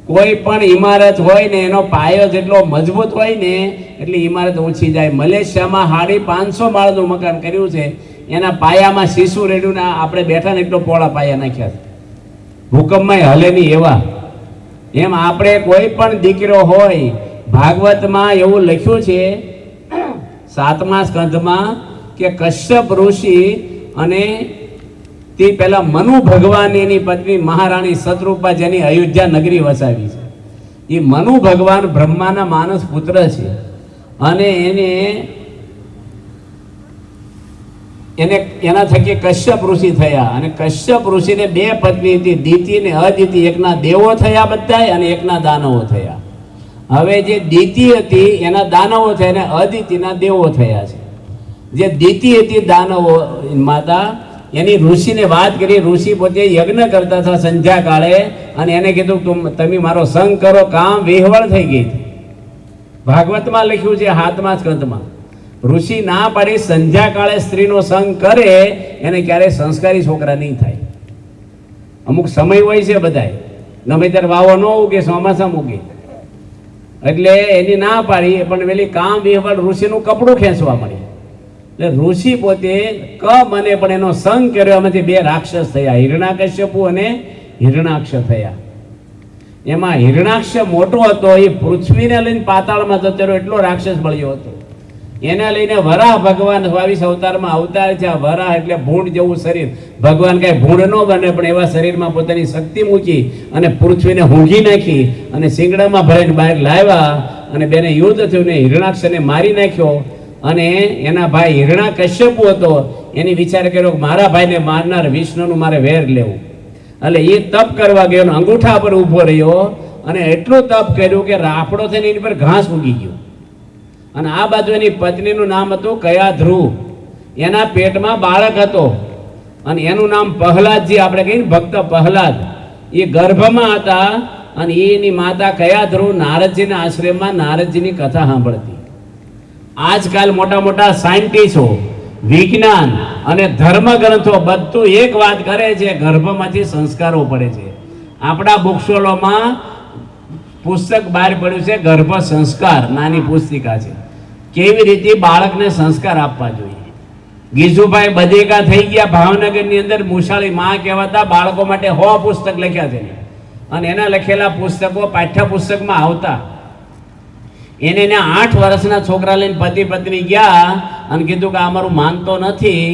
કોઈ પણ ઇમારત હોય ને એનો પાયો જેટલો મજબૂત હોય ને એટલી ઇમારત ઓછી જાય. મલેશિયામાં 550 માળનું મકાન કર્યું છે, એના પાયામાં શીશુ રેડ્યું ને આપણે બેઠા ને એટલો પોળા પાયા નાખ્યા છે, ભૂકંપમાં હલે નહીં એવા. એમ આપણે કોઈ પણ દીકરો હોય, ભાગવતમાં એવું લખ્યું છે 7મા સ્કંધમાં કે કશ્યપ ઋષિ અને તે પહેલા મનુ ભગવાન એની પત્ની મહારાણી શતરૂપા જેની અયોધ્યા નગરી વસાવી છે, એ મનુ ભગવાન બ્રહ્માના માનસ પુત્ર છે. અને એના થકી કશ્યપ ઋષિ થયા. અને કશ્યપ ઋષિને 2 પત્ની હતી, દિતિ અને અદિતિ. એકના દેવો થયા બધાય અને એકના દાનવો થયા. હવે જે દિતિ હતી એના દાનવો થયા અને અદિતિના દેવો થયા છે. જે દિતિ હતી દાનવો માતા, એની ઋષિને વાત કરી. ઋષિ પોતે યજ્ઞ કરતા હતા સંધ્યા કાળે, અને એને કીધું તમે મારો સંગ કરો, કામ વિહવળ થઈ ગઈ. ભાગવતમાં લખ્યું છે 7મા સ્કંધમાં. ઋષિ ના પાડી, સંધ્યા કાળે સ્ત્રીનો સંગ કરે એને ક્યારેય સંસ્કારી છોકરા નહીં થાય. અમુક સમય હોય છે બધાય, ગમે ત્યારે વાવો ન ઉગે, ચોમાસામાં ઉગે, એટલે એની ના પાડી. પણ પેલી કામ વિહવળ ઋષિનું કપડું ખેંચવા મળી. એટલે ઋષિ પોતે ક મને પણ એનો સંગ કર્યો. એમાંથી 2 રાક્ષસ થયા, હિરણાકશ્યપુ અને હિરણાક્ષ થયા. એમાં હિરણાક્ષ મોટો હતો, એ પૃથ્વીને લઈને પાતાળમાં જતો રહ્યો, એટલો રાક્ષસ મળ્યો હતો. એને લઈને વરાહ ભગવાન 22 અવતારમાં અવતાર છે. વરાહ એટલે ભૂંડ જેવું શરીર. ભગવાન કઈ ભૂંડ ન બને, પણ એવા શરીરમાં પોતાની શક્તિ મૂકી અને પૃથ્વીને ઊંઘી નાખી અને શિંગડામાં ભરીને બહાર લાવ્યા. અને બેને યુદ્ધ થયું ને હિરણાક્ષને મારી નાખ્યો. અને એના ભાઈ હિરણાકશ્યપુ હતો, એની વિચાર કર્યો કે મારા ભાઈને મારનાર વિષ્ણુનું મારે વેર લેવું. એટલે એ તપ કરવા ગયો, અંગૂઠા પર ઊભો રહ્યો અને એટલું તપ કર્યું કે રાફડો થઈને એની પર ઘાસ ઉગી ગયું. અને આ બાજુ એની પત્નીનું નામ હતું કયા ધ્રુવ. એના પેટમાં બાળક હતો અને એનું નામ પ્રહલાદજી, આપણે કહીએ ને ભક્ત પ્રહલાદ. એ ગર્ભમાં હતા અને એની માતા કયા ધ્રુવ નારદજીના આશ્રમમાં નારદજીની કથા સાંભળતી. આજકાલ મોટા મોટા સાયન્ટિસ્ટો, વિજ્ઞાન અને ધર્મ ગ્રંથો બધું એક વાત કરે છે, ગર્ભમાંથી સંસ્કારો પડે છે. આપણા બુકશોલોમાં પુસ્તક બહાર પડ્યું છે, ગર્ભ સંસ્કાર નાની પુસ્તિકા છે, કેવી રીતે બાળકને સંસ્કાર આપવા જોઈએ. ગીજુભાઈ બધેકા થઈ ગયા ભાવનગરની અંદર, મુશાળી માં કહેવાતા, બાળકો માટે 100 પુસ્તક લખ્યા છે. અને એના લખેલા પુસ્તકો પાઠ્યપુસ્તકમાં આવતા. એને 8 વર્ષના છોકરા લઈને પતિ પત્ની ગયા અને કીધું કે અમારું માનતો નથી.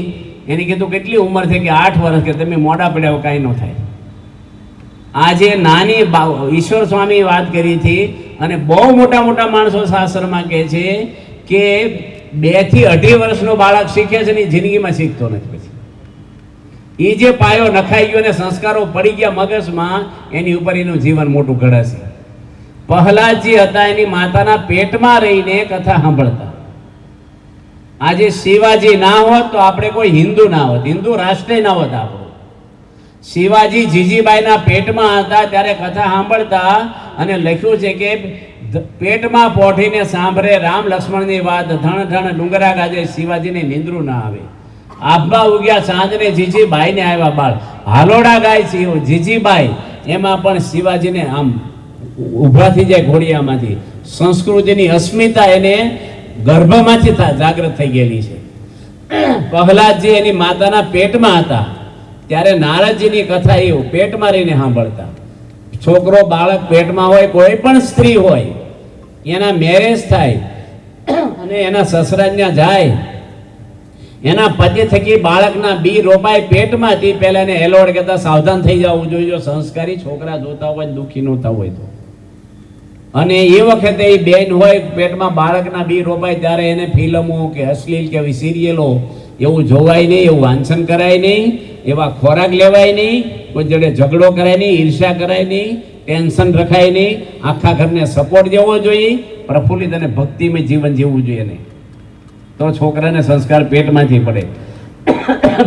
એને કીધું કેટલી ઉંમર થઈ કે 8 વર્ષ, કે તમે મોડા પડ્યા કાંઈ ન થાય. આજે નાની ઈશ્વર સ્વામી વાત કરી હતી. અને બહુ મોટા મોટા માણસો શાસ્ત્રમાં કહે છે કે 2 થી 2.5 વર્ષનું બાળક શીખે છે ને જિંદગીમાં શીખતો નથી. પછી એ જે પાયો નખાઈ ગયો ને સંસ્કારો પડી ગયા મગજમાં, એની ઉપર એનું જીવન મોટું ઘડાશે. પ્રહલાદજી હતા, એની માતાના પેટમાં રહીને કથા સાંભળતા. આજે શિવાજી ના હોત તો આપણે કોઈ હિન્દુ ના હોત, હિન્દુ રાષ્ટ્ર ના હોત આપણું. શિવાજી જીજીબાઈના પેટમાં હતા ત્યારે કથા સાંભળતા. અને લખ્યું છે કે પેટમાં પોઠીને સાંભળે રામ લક્ષ્મણની વાત, ધણ ધણ ડુંગરા ગાજે, શિવાજીને નિંદ્રું ના આવે. આભા ઉગ્યા સાંજને જીજીબાઈને આવ્યા બાળ, હાલોડા ગાય જીજીબાઈ. એમાં પણ શિવાજીને આમ ઊભા થઈ જાય ઘોડિયામાંથી. સંસ્કૃતિની અસ્મિતા એને ગર્ભમાંથી જાગૃત થઈ ગયેલી છે. પ્રહલાદજી એની માતાના પેટમાં હતા ત્યારે નારદજીની કથા એ પેટમાં રહીને સાંભળતા. છોકરો બાળક પેટમાં હોય, કોઈ પણ સ્ત્રી હોય, એના મેરેજ થાય અને એના સસરા ત્યાં જાય, એના પતિ થકી બાળકના બી રોપાય પેટમાંથી, પહેલા એને એલોડ કહેતા સાવધાન થઈ જવું જોઈએ જો સંસ્કારી છોકરા જોતા હોય, દુઃખી ન થવું હોય તો. અને એ વખતે એ બેન હોય પેટમાં બાળકના બી રોપાય ત્યારે એને ફિલ્મો કે અશ્લીલ કે સિરિયલો એવું જોવાય નહીં, એવું વાંચન કરાય નહીં, એવા ખોરાક લેવાય નહીં, કોઈ જોડે ઝઘડો કરાય નહીં, ઈર્ષ્યા કરાય નહીં, ટેન્શન રખાય નહીં. આખા ઘરને સપોર્ટ દેવો જોઈએ, પ્રફુલ્લિત અને ભક્તિમય જીવન જીવવું જોઈએ નહીં, તો છોકરાને સંસ્કાર પેટમાંથી પડે.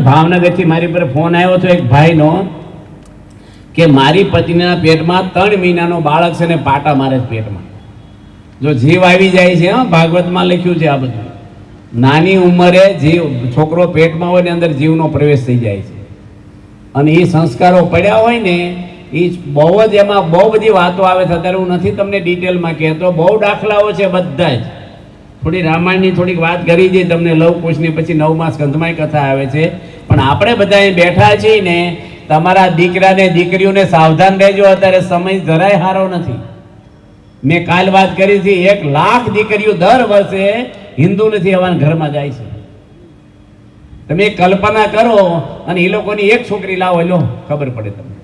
ભાવનગરથી મારી પર ફોન આવ્યો હતો એક ભાઈનો કે મારી પત્નીના પેટમાં 3 મહિનાનો બાળક છે ને પાટા મારે છે પેટમાં. જો જીવ આવી જાય છે, હા, ભાગવતમાં લખ્યું છે આ બધું. નાની ઉંમરે જીવ છોકરો પેટમાં હોય ને અંદર જીવનો પ્રવેશ થઈ જાય છે. અને એ સંસ્કારો પડ્યા હોય ને એ બહુ જ, એમાં બહુ બધી વાતો આવે છે. અત્યારે હું નથી તમને ડિટેલમાં કહેતો, બહુ દાખલાઓ છે બધા જ. થોડી રામાયણની થોડીક વાત કરી છે તમને, લવકુશની, પછી 9મા સ્કંધમાં કથા આવે છે. પણ આપણે બધા અહીં બેઠા છીએ ને, તમારા દીકરાને દીકરીઓને સાવધાન રહેજો, અત્યારે સમય જરાય સારો નથી. મેં કાલ વાત કરી હતી, 1 લાખ દીકરીઓ દર વર્ષે હિન્દુ નથી એવા ઘરમાં જાય છે. તમે કલ્પના કરો, અને એ લોકોની એક છોકરી લાવો, લો ખબર પડે તમને.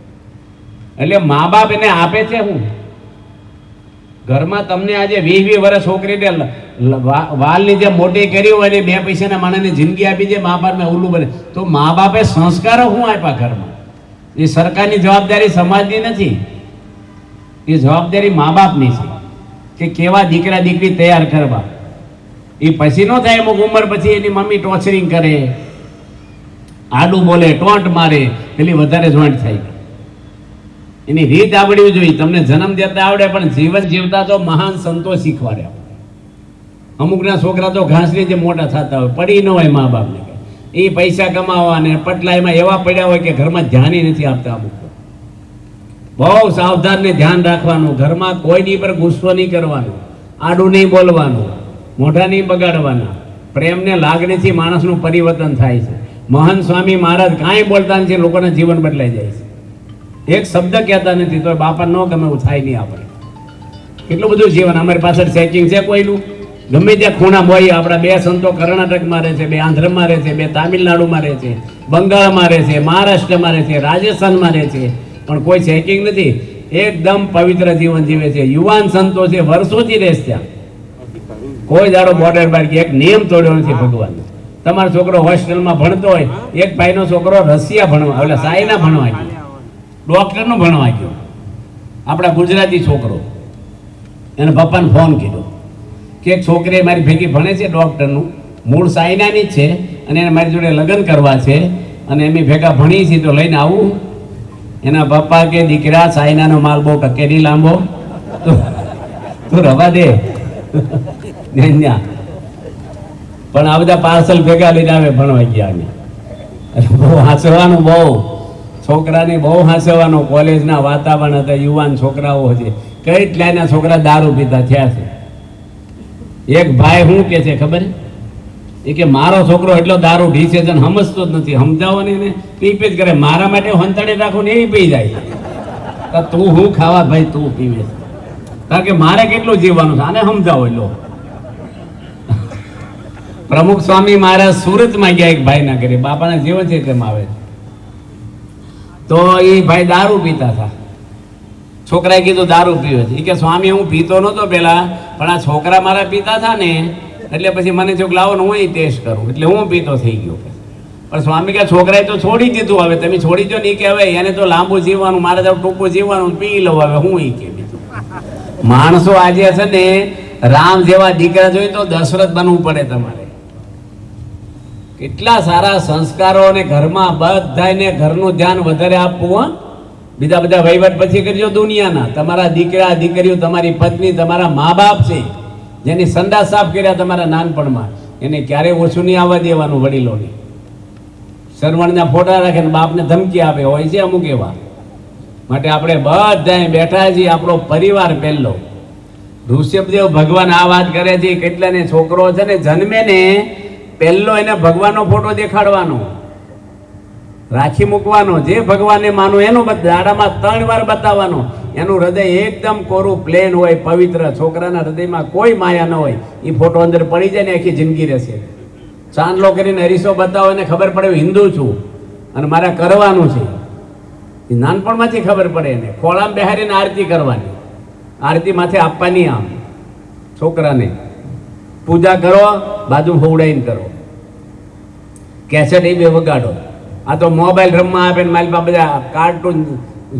એટલે મા બાપ એને આપે છે હું ઘરમાં તમને આજે 20 વર્ષ છોકરીને વાલની જે મોટી કરી હોય ને 2 પૈસાના માણસને જિંદગી આપી છે, મા બાપને ઉલ્લું બને, તો મા બાપે સંસ્કારો શું આપ્યા ઘરમાં? એ સરકારની જવાબદારી સમાજની નથી, એ જવાબદારી મા બાપની છે કે કેવા દીકરા દીકરી તૈયાર કરવા. એ પછી ન થાય, અમુક ઉંમર પછી એની મમ્મી ટોર્ચરિંગ કરે, આડું બોલે, ટોન્ટ મારે, પેલી વધારે જોઈન્ટ થાય. એની રીત આવડવી જોઈએ. તમને જન્મ દેતા આવડે, પણ જીવન જીવતા તો મહાન સંતો શીખવાડે. અમુકના છોકરા તો ઘાસની જે મોટા થતા હોય, પડી ન હોય મા બાપને, એ પૈસા કમાવા અને પટલાઈમાં એવા પડ્યા હોય કે ઘરમાં ધ્યાન નથી આપતા. અમુક બહુ સાવધાન ને ધ્યાન રાખવાનું, ઘરમાં કોઈની પર ગુસ્સો નહીં કરવાનો, આડું નહીં બોલવાનું, મોઢા નહીં બગાડવાના. પ્રેમને લાગણીથી માણસનું પરિવર્તન થાય છે. મહાન સ્વામી મહારાજ કાંઈ બોલતા નથી, લોકોના જીવન બદલાઈ જાય છે. એક શબ્દ કહેતા નથી તો બાપા ન ગમે એવું થાય નહીં. આપણે કેટલું બધું જીવન, અમારી પાછળ સેટિંગ છે કોઈનું. ગમે ત્યાં ખૂણા બોય, આપણા 2 સંતો કર્ણાટકમાં રહે છે, 2 આંધ્રમાં રહે છે, 2 તામિલનાડુમાં રહે છે, બંગાળમાં રહે છે, મહારાષ્ટ્રમાં રહે છે, રાજસ્થાનમાં રહે છે, પણ કોઈ ચેકિંગ નથી. એકદમ પવિત્ર જીવન જીવે છે. યુવાન સંતો છે, વર્ષોથી રહે છે ત્યાં. કોઈ દાડો બોર્ડર બાર એક નિયમ તોડ્યો નથી ભગવાન. તમારો છોકરો હોસ્ટેલમાં ભણતો હોય, એક ભાઈનો છોકરો રશિયા ભણવા, એટલે સાયના ભણવા ગયો, ડોક્ટરનું ભણવા ગયો, આપણા ગુજરાતી છોકરો. એને પપ્પાને ફોન કીધો કે એક છોકરી મારી ભેગી ભણે છે ડોક્ટરનું, મૂળ સાયનાની જ છે, અને એને મારી જોડે લગ્ન કરવા છે, અને એમ ભેગા ભણી છે, તો લઈને આવું. એના પપ્પા કે દીકરા, સાયનાનો માલ બહુ ટકે નહીં લાંબો, તો રવા દે. પણ આ બધા પાર્સલ ભેગા લઈને આવે ભણવા ગયા. બહુ હાંસવાનું, બહુ છોકરાને બહુ હાંસવાનું. કોલેજના વાતાવરણ હતા, યુવાન છોકરાઓ છે, કેટલાયના છોકરા દારૂ પીતા થયા છે. એક ભાઈ શું કે છે ખબર? એ કે મારો છોકરો એટલો દારૂ ઢીસે છે, સમજતો જ નથી. સમજાવો ને એને, પી જ કરે. મારા માટે હંતાડી રાખો ને એ પી જાય. તો તું હું ખાવા ભાઈ, તું પીવે છે, કારણ કે મારે કેટલું જીવવાનું છે, આને સમજાવો. લો, પ્રમુખ સ્વામી મહારાજ સુરતમાં ગયા એક ભાઈના ઘરે, બાપાના જીવન છે તેમ આવે. તો એ ભાઈ દારૂ પીતા હતા. છોકરાએ કીધું દારૂ પીવે છે. એ કે સ્વામી હું પીતો નહોતો પેલા, પણ આ છોકરા મારા પીતા હતા ને, એટલે પછી મને જો લાવો ને હું ટેસ્ટ કરું, એટલે હું પીતો થઈ ગયો. પણ સ્વામી કે છોકરાએ તો છોડી દીધું, હવે તમે છોડી દો. નહીં કે હવે એને તો લાંબુ જીવવાનું, મારે તો ટૂંકું જીવવાનું, પી લો હવે હું. એ કે માણસો આજે છે ને, રામ જેવા દીકરા જોઈએ તો દશરથ બનવું પડે તમારે. કેટલા સારા સંસ્કારો, અને ઘરમાં બધાને ઘરનું ધ્યાન વધારે આપવું. બીજા બધા વહીવટ પછી કરજો દુનિયાના. તમારા દીકરા દીકરીઓ, તમારી પત્ની, તમારા મા બાપ છે, જેની સંડાસ સાફ કર્યા તમારા નાનપણમાં, એને ક્યારેય ઓછું નહીં આવવા દેવાનું. વડીલોની સરવણના ફોટા રાખે ને બાપને ધમકી આપે હોય છે અમુક એવા. માટે આપણે બધા બેઠા છીએ, આપણો પરિવાર પહેલો. ઋષભદેવ ભગવાન આ વાત કરે છે, કેટલાને છોકરો છે ને જન્મે ને પહેલો એને ભગવાનનો ફોટો દેખાડવાનો, રાખી મૂકવાનો. જે ભગવાનને માનો એનો દાડામાં 3 વાર બતાવવાનો. એનું હૃદય એકદમ કોરું પ્લેન હોય, પવિત્ર, છોકરાના હૃદયમાં કોઈ માયા ન હોય, એ ફોટો અંદર પડી જાય ને આખી જિંદગી રહેશે. ચાંદલો કરીને હરીસો બતાવો એને ખબર પડે હું હિન્દુ છું અને મારે કરવાનું છે, એ નાનપણમાંથી ખબર પડે એને. ખોળામાં બેહારીને આરતી કરવાની, આરતી માથે આપવાની, આમ છોકરાને પૂજા કરો, બાજુ હોવડાઈને કરો, કેસેટ એ બે વગાડો. આ તો મોબાઈલ રમવા આપે ને મારી પાસે બધા કાર્ટૂન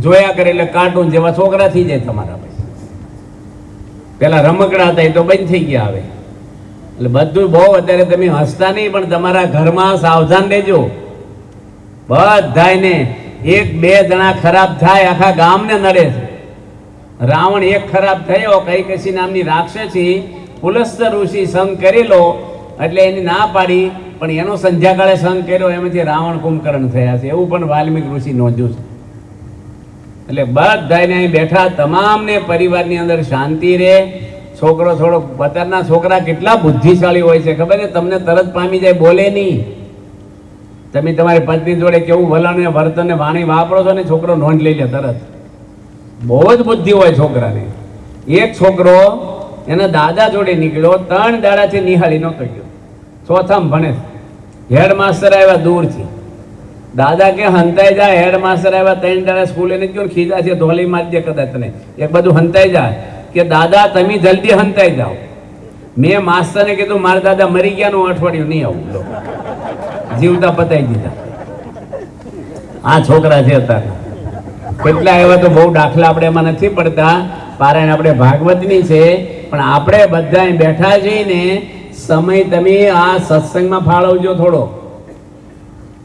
જોયા કરે એટલે કાર્ટૂન જેવા છોકરા થઈ જાય તમારા પાસે. પેલા રમકડા હતા એ તો બંધ થઈ ગયા હવે. એટલે બધું બહુ અત્યારે તમે હસતા નહીં, પણ તમારા ઘરમાં સાવધાન રહેજો. બધાને એક બે જણા ખરાબ થાય આખા ગામને નડે છે. રાવણ એક ખરાબ થયો, કૈકસી નામની રાક્ષસી પુલસ્ત્ય ઋષિ સંગ કરેલો એટલે એની ના પાડી, પણ એનો સંધ્યાકાળે સંગ કર્યો, એમાંથી રાવણ કુંભકર્ણ થયા છે, એવું પણ વાલ્મીક ઋષિ નોંધ્યું છે. એટલે બધાને અહીં બેઠા તમામને પરિવારની અંદર શાંતિ રહે. છોકરો થોડો, અત્યારના છોકરા કેટલા બુદ્ધિશાળી હોય છે ખબર છે તમને, તરત પામી જાય, બોલે નહીં. તમે તમારી પત્ની જોડે કેવું વલણ ને વર્તન ને વાણી વાપરો છો ને છોકરો નોંધ લઈ લે તરત. બહુ જ બુદ્ધિ હોય છોકરાને. એક છોકરો એના દાદા જોડે નીકળ્યો, 3 દાડાથી નિહાળી નહોતો ગયો, ચોથામાં ભણે. હેડ માસ્ટર આવ્યા દૂરથી, દાદા કે હંતાઈ જાય. હેડ માસ્ટર આવ્યા 3 દાડા સ્કૂલે નથી ગયો, ખીજા છે ધોલી મારી દે કદાચ તને, એક બધું હંતાઈ જાય કે દાદા તમે જલ્દી હંતાઈ જાઓ. મેં માસ્ટરને કીધું મારા દાદા મરી ગયા નું અઠવાડિયું નહીં આવું, જીવતા પતાઈ દીધા. આ છોકરા છે અત્યારે કેટલા એવા તો બહુ દાખલા આપણે એમાં નથી પડતા. પારાયણ આપણે ભાગવતની છે, પણ આપણે બધા બેઠા જઈને સમય તમે આ સત્સંગમાં ફાળવજો.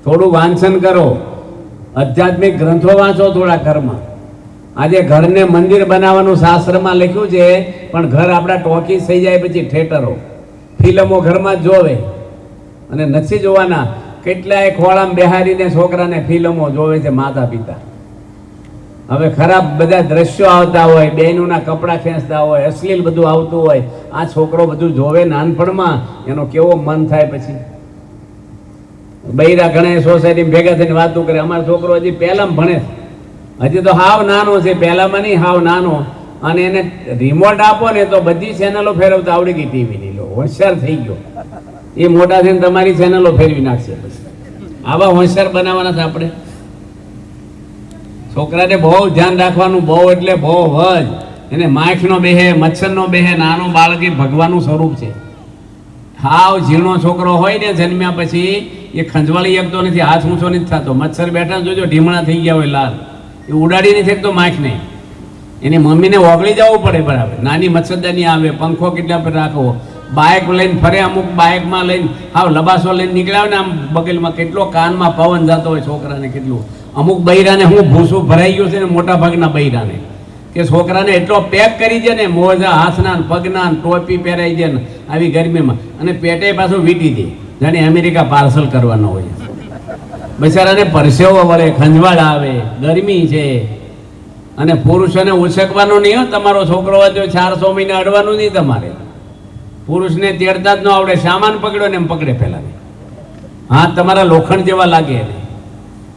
થોડું વાંચન કરો, આધ્યાત્મિક ગ્રંથો વાંચો થોડા ઘરમાં. આજે ઘરને મંદિર બનાવવાનું શાસ્ત્રમાં લખ્યું છે, પણ ઘર આપણા ટોકીસ થઈ જાય પછી થિયેટરો, ફિલ્મો ઘરમાં જ જોવે અને નથી જોવાના. કેટલાય ખોળામાં બેહારીને છોકરાને ફિલ્મો જોવે છે માતા પિતા. હવે ખરાબ બધા દ્રશ્યો આવતા હોય, બહેનોના કપડાં ખેંચતા હોય, અશ્લીલ બધું આવતું હોય, આ છોકરો બધું જોવે નાનપણમાં, એનો કેવો મન થાય પછી. બૈરા ઘણા સોસાયટી ભેગા થઈને વાતો કરે, અમારો છોકરો હજી પહેલામાં ભણે છે, હજી તો હાવ નાનો છે, પહેલામાં નહીં હાવ નાનો, અને એને રિમોટ આપો ને તો બધી ચેનલો ફેરવતા આવડી ગઈ ટીવીની. લો હોશિયાર થઈ ગયો, એ મોટા થઈને તમારી ચેનલો ફેરવી નાખશે. આવા હોશિયાર બનાવવાના છે આપણે. છોકરાને બહુ ધ્યાન રાખવાનું, બહુ એટલે બહુ જ. એને માખનો બેહે, મચ્છરનો બેહે, નાનો બાળક એ ભગવાનનું સ્વરૂપ છે. હાવ ઝીણો છોકરો હોય ને જન્મ્યા પછી એ ખંજવાળી શકતો નથી, હાથ ઊંચો નથી થતો. મચ્છર બેઠા જોજો ઢીમણા થઈ ગયા હોય લાલ, એ ઉડાડી નથી શકતો માખને. એની મમ્મીને ઓગળી જવું પડે બરાબર. નાની મચ્છરદાની આવે, પંખો કેટલા પર રાખવો, બાઇક લઈને ફરે, અમુક બાઇકમાં લઈને હાવ લબાસો લઈને નીકળ્યા હોય ને આમ બગલમાં, કેટલો કાનમાં પવન જતો હોય છોકરાને કેટલું. અમુક બૈરાને હું ભૂસું ભરાઈ ગયું છે ને, મોટા ભાગના બૈરાને, કે છોકરાને એટલો પેક કરી દે ને, મોજા હાથના પગના ટોપી પહેરાઈ દે ને આવી ગરમીમાં, અને પેટે પાછું વીટી દે જાણે અમેરિકા પાર્સલ કરવાનો હોય. બિચારાને પરસેવો વળે, ખંજવાળ આવે, ગરમી છે. અને પુરુષોને ઉછકવાનો નહીં હો, તમારો છોકરો હોય તો 400 મહિના અડવાનું નહીં તમારે. પુરુષને તેડતા જ ન આવડે, સામાન પકડ્યો ને એમ પકડે પેલા, હાથ તમારા લોખંડ જેવા લાગે.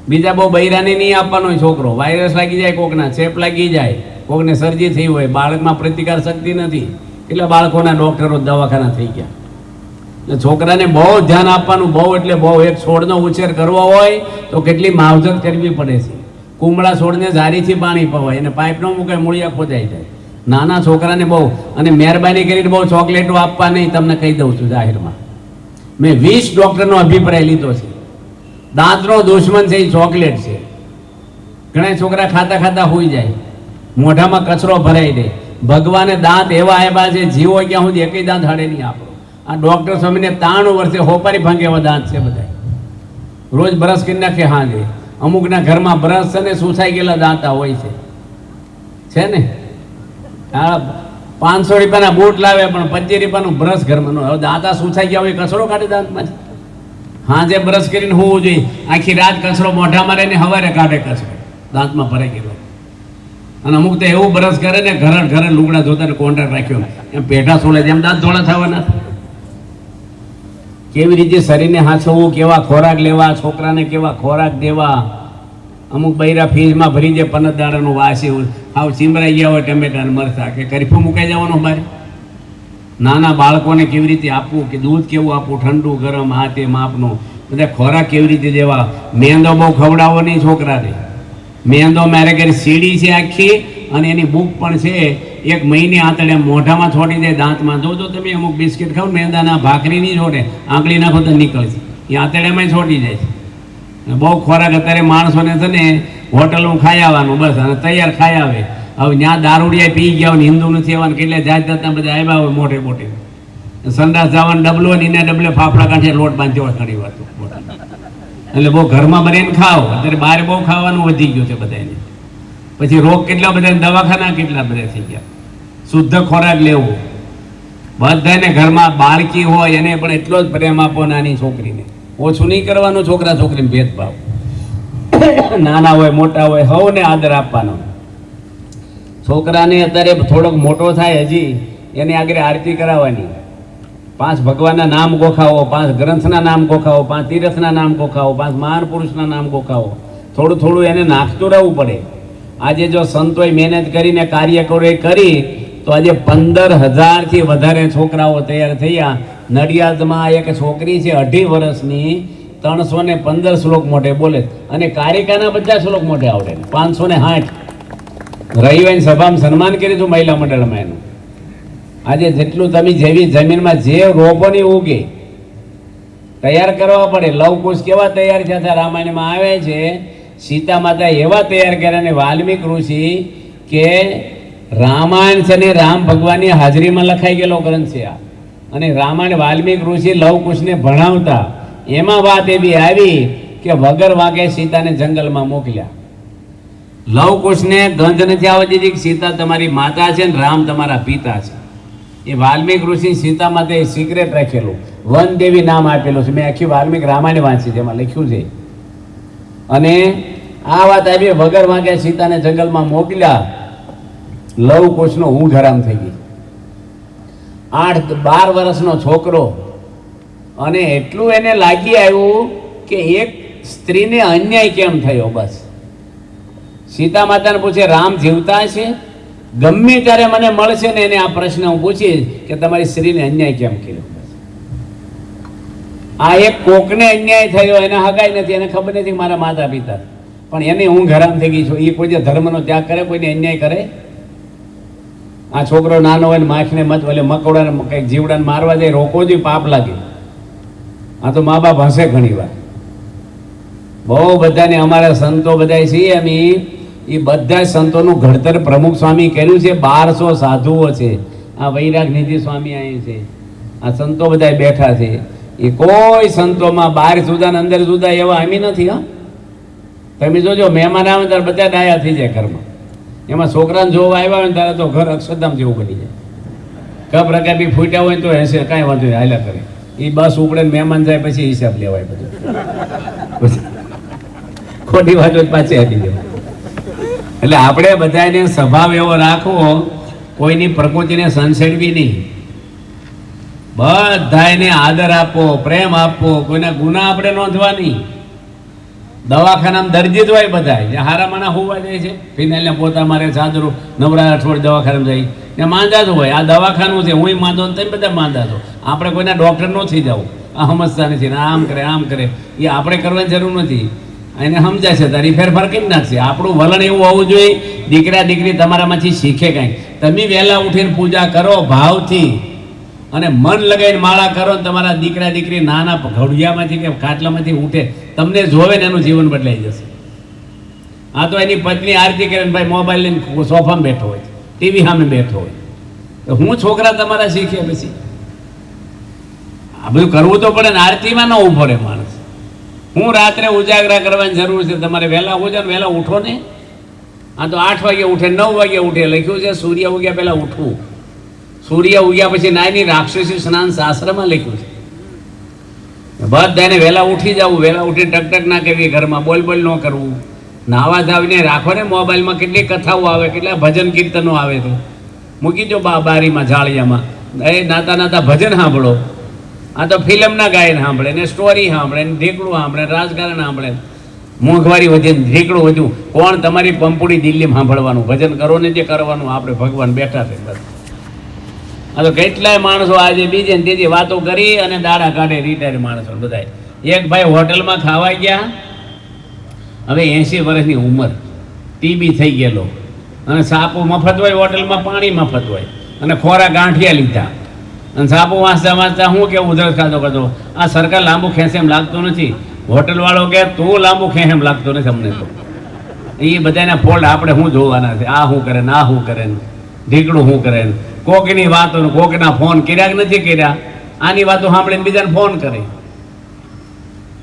બીજા બહુ બૈરાને નહીં આપવાનો હોય છોકરો. વાયરસ લાગી જાય કોકના, ચેપ લાગી જાય, કોકને સર્જી થઈ હોય, બાળકમાં પ્રતિકાર શક્તિ નથી, એટલે બાળકોના ડોક્ટરો દવાખાના થઈ ગયા. એટલે છોકરાને બહુ ધ્યાન આપવાનું, બહુ એટલે બહુ. એક છોડનો ઉછેર કરવો હોય તો કેટલી માવજત કરવી પડે છે. કુમળા છોડને જારીથી પાણી પવાય, અને પાઇપ ન મૂકે મૂળિયા ખોદાઈ જાય. નાના છોકરાને બહુ, અને મહેરબાની કરીને બહુ ચોકલેટો આપવા નહીં, તમને કહી દઉં છું જાહેરમાં. મેં 20 ડૉક્ટરનો અભિપ્રાય લીધો છે. દાંતનો દુશ્મન છે એ ચોકલેટ છે. ઘણા છોકરા ખાતા ખાતા હોઈ જાય, મોઢામાં કચરો ભરાઈ દે. ભગવાને દાંત એવા આપ્યા છે, જીવો ક્યાં સુધી એકય દાંત હડે નહીં આપણો. આ ડૉક્ટર સ્વામીને 93 વર્ષે હોપારી ભાંગે એવા દાંત છે બધા. રોજ બ્રશ કરી નાખે હાંજે. અમુકના ઘરમાં બ્રશ છે ને સુસાઈ ગયેલા દાંતા હોય છે ને. આ 500 રૂપિયાના બૂટ લાવે, પણ 25 રૂપિયાનું બ્રશ ઘરમાં. હવે દાંતા સુસાઈ ગયા હોય, કચરો કાઢે દાંતમાં. હાજે બ્રશ કરીને હોવું જોઈએ, આખી રાત કચરો મોઢામાં રહીને સવારે કાઢે કચરો, દાંતમાં ભરાઈ ગયેલો. અને અમુક તો એવું બ્રશ કરે ને, ઘરે લુગડા ધોતા ને કોન્ટ્રાક્ટ રાખ્યો, એમ પેઢા સોલે એમ દાંત ધોળા થવાના. કેવી રીતે શરીરને હાચવવું, કેવા ખોરાક લેવા, છોકરાને કેવા ખોરાક દેવા, અમુક બૈરા ફ્રીજમાં ભરી દે 15 દાડાનું વાસી આવ ચીમરાઈ ગયા હોય ટમેટા ને મરચા કે કરીફું મુકાઈ જવાનું મારે. નાના બાળકોને કેવી રીતે આપવું, કે દૂધ કેવું આપવું, ઠંડુ ગરમ આ તે માપનું, બધા ખોરાક કેવી રીતે દેવા. મેંદો બહુ ખવડાવો નહીં છોકરાને. મેંદો મારે ઘરે સીડી છે આખી અને એની બુક પણ છે. 1 મહિને આંતળે મોઢામાં છોડી દે, દાંતમાં. જો તમે અમુક બિસ્કિટ ખાવ મેંદાના, ભાખરી નહીં છોડે, આંગળી નાખો તો નીકળશે, એ આંતળેમાં છોડી જાય છે. બહુ ખોરાક અત્યારે માણસોને છે ને હોટલનું ખાઈ આવવાનું બસ, અને તૈયાર ખાઈ આવે. હવે ત્યાં દારૂડિયા પી ગયા હોય, હિન્દુ નથી આવવાનું, કેટલે જાત જાતના બધા આવ્યા હોય મોટે મોટે. સંડાસ જવાનું ડબલો ને એને ડબલે ફાફડા કાંઠે લોટ બાંધ્યો હોય ઘણી વાર. એટલે બહુ ઘરમાં બનીને ખાઓ. અત્યારે બહાર બહુ ખાવાનું વધી ગયું છે બધાને. પછી રોગ કેટલા બધા, દવાખાના કેટલા બધા થઈ ગયા. શુદ્ધ ખોરાક લેવો બધાને. ઘરમાં બાળકી હોય એને પણ એટલો જ પ્રેમ આપો, નાની છોકરીને. ઓછું નહીં કરવાનું છોકરા છોકરીને ભેદભાવ. નાના હોય મોટા હોય સૌને આદર આપવાનો. છોકરાને અત્યારે થોડોક મોટો થાય હજી એને આગળ આરતી કરાવવાની. 5 ભગવાનના નામ ગોખાવો, 5 ગ્રંથના નામ ગોખાવો, 5 તીર્થના નામ ગોખાવો, 5 મહાન પુરુષના નામ ગોખાવો. થોડું થોડું એને નાખતું રહેવું પડે. આજે જો સંતોએ મહેનત કરીને કાર્યકરોએ કરી તો આજે 15,000થી વધારે છોકરાઓ તૈયાર થયા. નડિયાદમાં એક છોકરી છે 2.5 વર્ષની, 315 શ્લોક મોઢે બોલે, અને કારિકાના બધા શ્લોક મોઢે આવડે. 560 રવિવારની સભામાં સન્માન કર્યું હતું મહિલા મંડળમાં એનું. આજે જેટલું તમે જેવી જમીનમાં જે રોપોની ઉગે તૈયાર કરવા પડે. લવકુશ કેવા તૈયાર થયા હતા રામાયણમાં આવે છે. સીતા માતા એવા તૈયાર કર્યા, અને વાલ્મીક ઋષિ કે રામાયણ છે ને રામ ભગવાનની હાજરીમાં લખાઈ ગયેલો ગ્રંથ છે આ. અને રામાયણ વાલ્મીક ઋષિ લવકુશને ભણાવતા. એમાં વાત એવી આવી કે વગર વાગે સીતાને જંગલમાં મોકલ્યા. લવકુશને ગંધ નથી આવવા દીધી કે સીતા તમારી માતા છે ને રામ તમારા પિતા છે. એ વાલ્મીક ઋષિ સીતા માટે સિક્રેટ રાખેલું, વન દેવી નામ આપેલું છે. મેં આખી વાલ્મીક રામાયણ વાંચી, જેમાં લખ્યું છે. અને આ વાત આવી, વગર વાગ્યા સીતાને જંગલમાં મોકલ્યા. લવકુશનો ઊંઘ હરામ થઈ ગઈ. 8-12 વર્ષનો છોકરો, અને એટલું એને લાગી આવ્યું કે એક સ્ત્રીને અન્યાય કેમ થયો. બસ સીતા માતાને પૂછે રામ જીવતા છે? ગમે ત્યારે મને મળશે ને એને આ પ્રશ્ન હું પૂછીશ કે તમારી સ્ત્રીને અન્યાય કેમ કર્યો. આ એક કોકને અન્યાય થયો, એને હગાઈ નથી, એને ખબર નથી મારા માતા પિતા, પણ એની ઊંઘ હરામ થઈ ગઈ છે. એ કોઈ ધર્મનો ત્યાગ કરે, કોઈને અન્યાય કરે? આ છોકરો નાનો હોય ને માખને મત એટલે મકોડાને કંઈક જીવડાને મારવા જાય, રોકો જ પાપ લાગે. આ તો મા બાપ હશે ઘણી વાર. બહુ બધાને અમારા સંતો બધા છીએ અમે, એ બધા સંતોનું ઘડતર પ્રમુખ સ્વામી કર્યું છે. 1200 સાધુઓ છે. આ વૈરાગ નિધિ સ્વામી અહીં છે, આ સંતો બધા બેઠા છે. એ કોઈ સંતોમાં 12 જુદા ને અંદર જુદા એવા અમે નથી. હા, તમે જોજો મહેમાન આવે ત્યારે બધા ડાયા થઈ જાય ઘરમાં. એમાં છોકરાને જોવા આવ્યા હોય ને ત્યારે તો ઘર અક્ષરધામ જેવું બની જાય. કપ રકાબી ફૂટ્યા હોય તો હશે, કાંઈ વાંધો નહીં, હાલ્યા કરે. એ બસ ઉપડે મહેમાન જાય પછી હિસાબ લેવાય બધું. ખોટી વાત પાછી આપી દેવાય. એટલે આપણે બધાને સ્વભાવ એવો રાખવો, કોઈની પ્રકૃતિને સંસેડવી નહીં. બધાને આદર આપવો, પ્રેમ આપવો, કોઈના ગુના આપણે નોંધવા નહીં. દવાખાનામાં દર્દી જ હોય બધા, જે હારા માણા હોવા જાય છે, ફિનાઇલને પોતા મારે, ચાદરું નવરા અઠવાડિયે દવાખાનામાં જાય ને માંદા જ હોય. આ દવાખાનું છે, હું માંદો ને તમે બધા માંદા છો. આપણે કોઈના ડૉક્ટર ન થઈ જવું, આ સમજતા નથી ને આમ કરે આમ કરે. એ આપણે કરવાની જરૂર નથી, એને સમજાશે તારી ફેરફાર કરી નાખશે. આપણું વલણ એવું હોવું જોઈએ, દીકરા દીકરી તમારામાંથી શીખે કાંઈક. તમે વહેલા ઉઠીને પૂજા કરો ભાવથી અને મન લગાવીને માળા કરો ને તમારા દીકરા દીકરી નાના ઘડિયામાંથી કે ખાટલામાંથી ઉઠે, તમને જોવે ને એનું જીવન બદલાઈ જશે. આ તો એની પત્ની આરતી કરે ને ભાઈ મોબાઈલ લઈને સોફામાં બેઠો હોય, ટીવી સામે બેઠો હોય. તો હું છોકરા તમારા શીખે પછી આ બધું કરવું તો પડે ને. આરતીમાં ન ઊભો રહે માણસ. હું રાત્રે ઉજાગરા કરવાની જરૂર છે, તમારે વહેલા ઉજો ને વહેલા ઉઠો ને. આ તો 8 વાગે ઉઠે, 9 વાગે ઉઠે. લખ્યું છે સૂર્ય ઉગ્યા પહેલા ઉઠવું, સૂર્ય ઉગ્યા પછી નાની રાક્ષસી સ્નાન શાસ્ત્રમાં લખ્યું છે. બધાને વહેલા ઉઠી જવું, વહેલા ઉઠી ટકટક ના કરવી, ઘરમાં બોલ બોલ ન કરવું, નાવા ધાવીને રાખો ને. મોબાઈલમાં કેટલી કથાઓ આવે, કેટલા ભજન કીર્તનો આવે છે, મૂકી દો બારીમાં જાળિયામાં. એ નાતા નાતા ભજન સાંભળો. આ તો ફિલ્મના ગાયન સાંભળે ને, સ્ટોરી સાંભળે ને, ઢીકડું સાંભળે, રાજકારણ સાંભળે. મોંઘવારી વધી, ઢીકડું વધ્યું. કોણ તમારી પંપુડી દિલ્હીમાં સાંભળવાનું? ભજન કરો ને જે કરવાનું, આપણે ભગવાન બેઠા છે બસ. આ તો કેટલાય માણસો આજે બીજે ને ત્રીજી વાતો કરી અને દાડા કાઢે, રિટાયર માણસો બધા. એક ભાઈ હોટલમાં ખાવા ગયા, હવે 80 વર્ષની ઉંમર, ટીબી થઈ ગયેલો, અને સાપો મફત હોય હોટલમાં, પાણી મફત હોય, અને ખોરાક ગાંઠિયા લીધા, અને સાપો વાંચતા વાંચતા હું કેવું ઉધરસ ખાતો કરતો. આ સરકાર લાંબુ ખેંચે એમ લાગતું નથી. હોટલવાળો કે તું લાંબુ ખેંચ એમ લાગતો નથી અમને તો. એ બધાના ફોલ્ટ આપણે શું જોવાના છે? આ શું કરે ને, આ શું કરે ને, ઢીકડું શું કરે ને, કોકની વાતો ને કોકના ફોન કર્યા કે નથી કર્યા, આની વાતો સાંભળીને બીજાને ફોન કરે.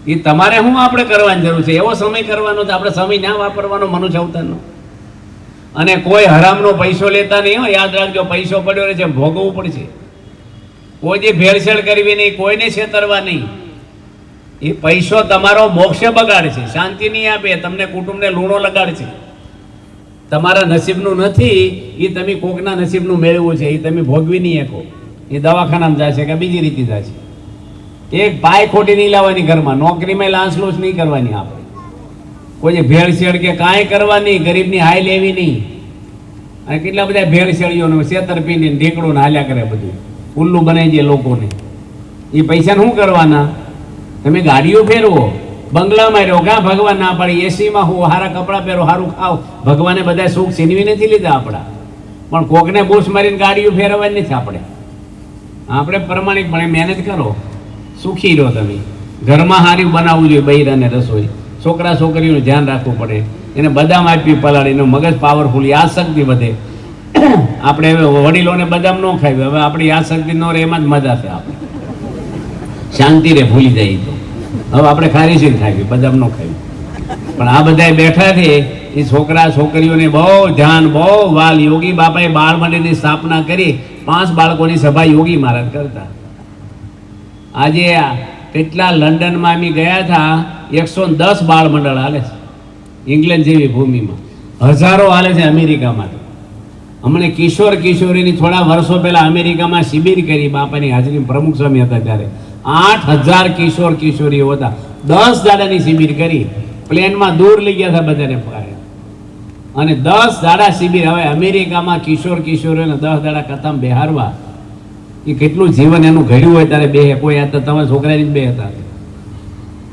એ તમારે શું આપણે કરવાની જરૂર છે? એવો સમય કરવાનો છે આપણે, સમય ના વાપરવાનો મનુષ્ય અવતારનો. અને કોઈ હરામનો પૈસો લેતા નહીં હો, યાદ રાખજો. પૈસો પડ્યો રહે છે, ભોગવવું પડશે. કોઈ જે ભેળસેળ કરવી નહીં, કોઈને છેતરવા નહીં. એ પૈસો તમારો મોક્ષે બગાડશે, શાંતિ નહીં આપે, તમને કુટુંબને લૂણો લગાડશે. તમારા નસીબનું નથી, એ તમે કોકના નસીબનું મેળવવું છે, એ તમે ભોગવી નહીં શકો. એ દવાખાનામાં જશે કે બીજી રીતે જશે. એક પાય ખોટી નહીં લાવવાની ઘરમાં, નોકરીમાં લાંચલું નહીં કરવાની આપણે, કોઈ ભેળસેળ કે કાંઈ કરવાની, ગરીબની હાય લેવી નહીં. અને કેટલા બધા ભેળસેળીઓને છેતરપિંડી ઢીકડું ને હાલ્યા કરે, બધું ઉલ્લુ બનાવી દે લોકોને. એ પૈસાને શું કરવાના? તમે ગાડીઓ ફેરવો, બંગલામાં રહો, ક્યાં ભગવાન ના પાડી? એસીમાં હું સારા કપડાં પહેરો, સારું ખાઓ. ભગવાને બધા સુખ છીનવી નથી લીધા આપણા, પણ કોકને બૂસ મારીને ગાડીઓ ફેરવવાની નથી આપણે. આપણે પ્રમાણિકપણે મહેનત કરો, સુખી રહો. તમે ઘરમાં સારી બનાવવું જોઈએ, બૈરાને રસોઈ. છોકરા છોકરીઓનું ધ્યાન રાખવું પડે. એને બદામ આપી પલાળીને, મગજ પાવરફુલ, યાદશક્તિ વધે. આપણે હવે વડીલોને બદામ ન ખાવી, હવે આપણી યાદશક્તિ ન રહે, એમાં જ મજા છે. આપણે શાંતિ રે, ભૂલી જાય તો. હવે આપણે ખારી છે ખાવી, બદામ ન ખાવી. પણ આ બધા બેઠા છે એ છોકરા છોકરીઓને બહુ ધ્યાન, બહુ વાલ. યોગી બાપાએ બાળ મંદિરની સ્થાપના કરી, 5 બાળકોની સભા યોગી મહારાજ કરતા. આજે કેટલા લંડનમાં અમે ગયા હતા, 110 બાળ મંડળ હાલે છે ઇંગ્લેન્ડ જેવી ભૂમિમાં, હજારો હાલે છે અમેરિકામાં. હમણાં કિશોર કિશોરીની થોડા વર્ષો પહેલા અમેરિકામાં શિબિર કરી, બાપાની હાજરી પ્રમુખ સ્વામી હતા ત્યારે 8000 કિશોર કિશોરીઓ હતા. 10 દાડાની શિબિર કરી, પ્લેનમાં દૂર લઈ ગયા હતા બધાને ફારે. અને 10 દાડા શિબિર. હવે અમેરિકામાં કિશોર કિશોરીઓને 10 દાડા કથામાં બેહારવા, એ કેટલું જીવન એનું ઘડ્યું હોય ત્યારે બે. કોઈ આ તો તમે છોકરાની જ બે હતા,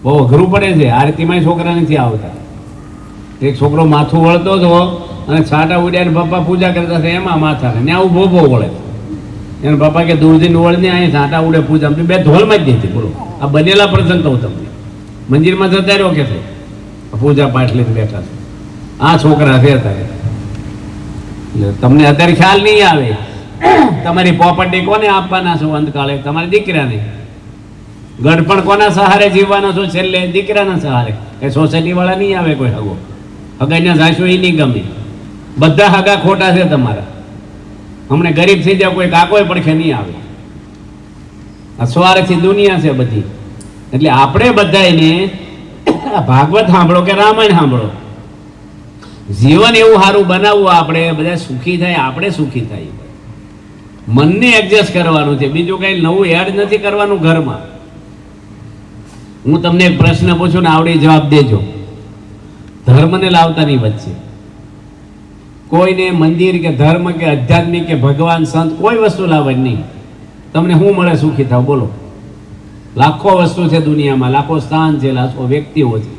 બહુ અઘરું પડે છે. આરતીમાં છોકરા નથી આવતા. એક છોકરો માથું વળતો હતો અને છાંટા ઉડ્યા, પપ્પા પૂજા કરતા હતા, એમાં માથાને ત્યાં ઉભો વળે. એને પપ્પા કે દૂરથી વળને, અહીં છાંટા ઉડે પૂજા, બે ધોલમાં જ નથી. બોલો, આ બનેલા પ્રસંગ કહું તમને. મંદિરમાં જતા રહ્યો કે છે, પૂજા પાઠ લઈને બેઠા છે. આ છોકરા છે અત્યારે. એટલે તમને અત્યારે ખ્યાલ નહીં આવે, તમારી પ્રોપર્ટી કોને આપવાના છો અંતકાળે? તમારી દીકરાને. ગઢપણ કોના સહારે જીવવાનો છો? છેલ્લે દીકરાના સહારે. એ સોસાયટી વાળા નહીં આવે કોઈ હગો, હગાઈના સાસુ એ નહીં ગમે. બધા હગા ખોટા છે તમારા. હમણાં ગરીબ થઈ જાય, કોઈ કાકોય પડખે નહીં આવે. આ સ્વાર્થી દુનિયા છે બધી. એટલે આપણે બધાને ભાગવત સાંભળો કે રામાયણ સાંભળો, જીવન એવું સારું બનાવવું, આપણે બધા સુખી થાય, આપણે સુખી થાય. મનને એડજસ્ટ કરવાનું છે, બીજું કઈ નવું એડ નથી કરવાનું ઘરમાં. હું તમને એક પ્રશ્ન પૂછું ને આવડે જવાબ દેજો. ધર્મને લાવતાની વચ્ચે કોઈને મંદિર કે ધર્મ કે આધ્યાત્મિક કે ભગવાન સંત કોઈ વસ્તુ લાવવાની નહીં. તમને શું મળે સુખી થાવ? બોલો. લાખો વસ્તુ છે દુનિયામાં, લાખો સ્થાન છે, લાખો વ્યક્તિઓ છે.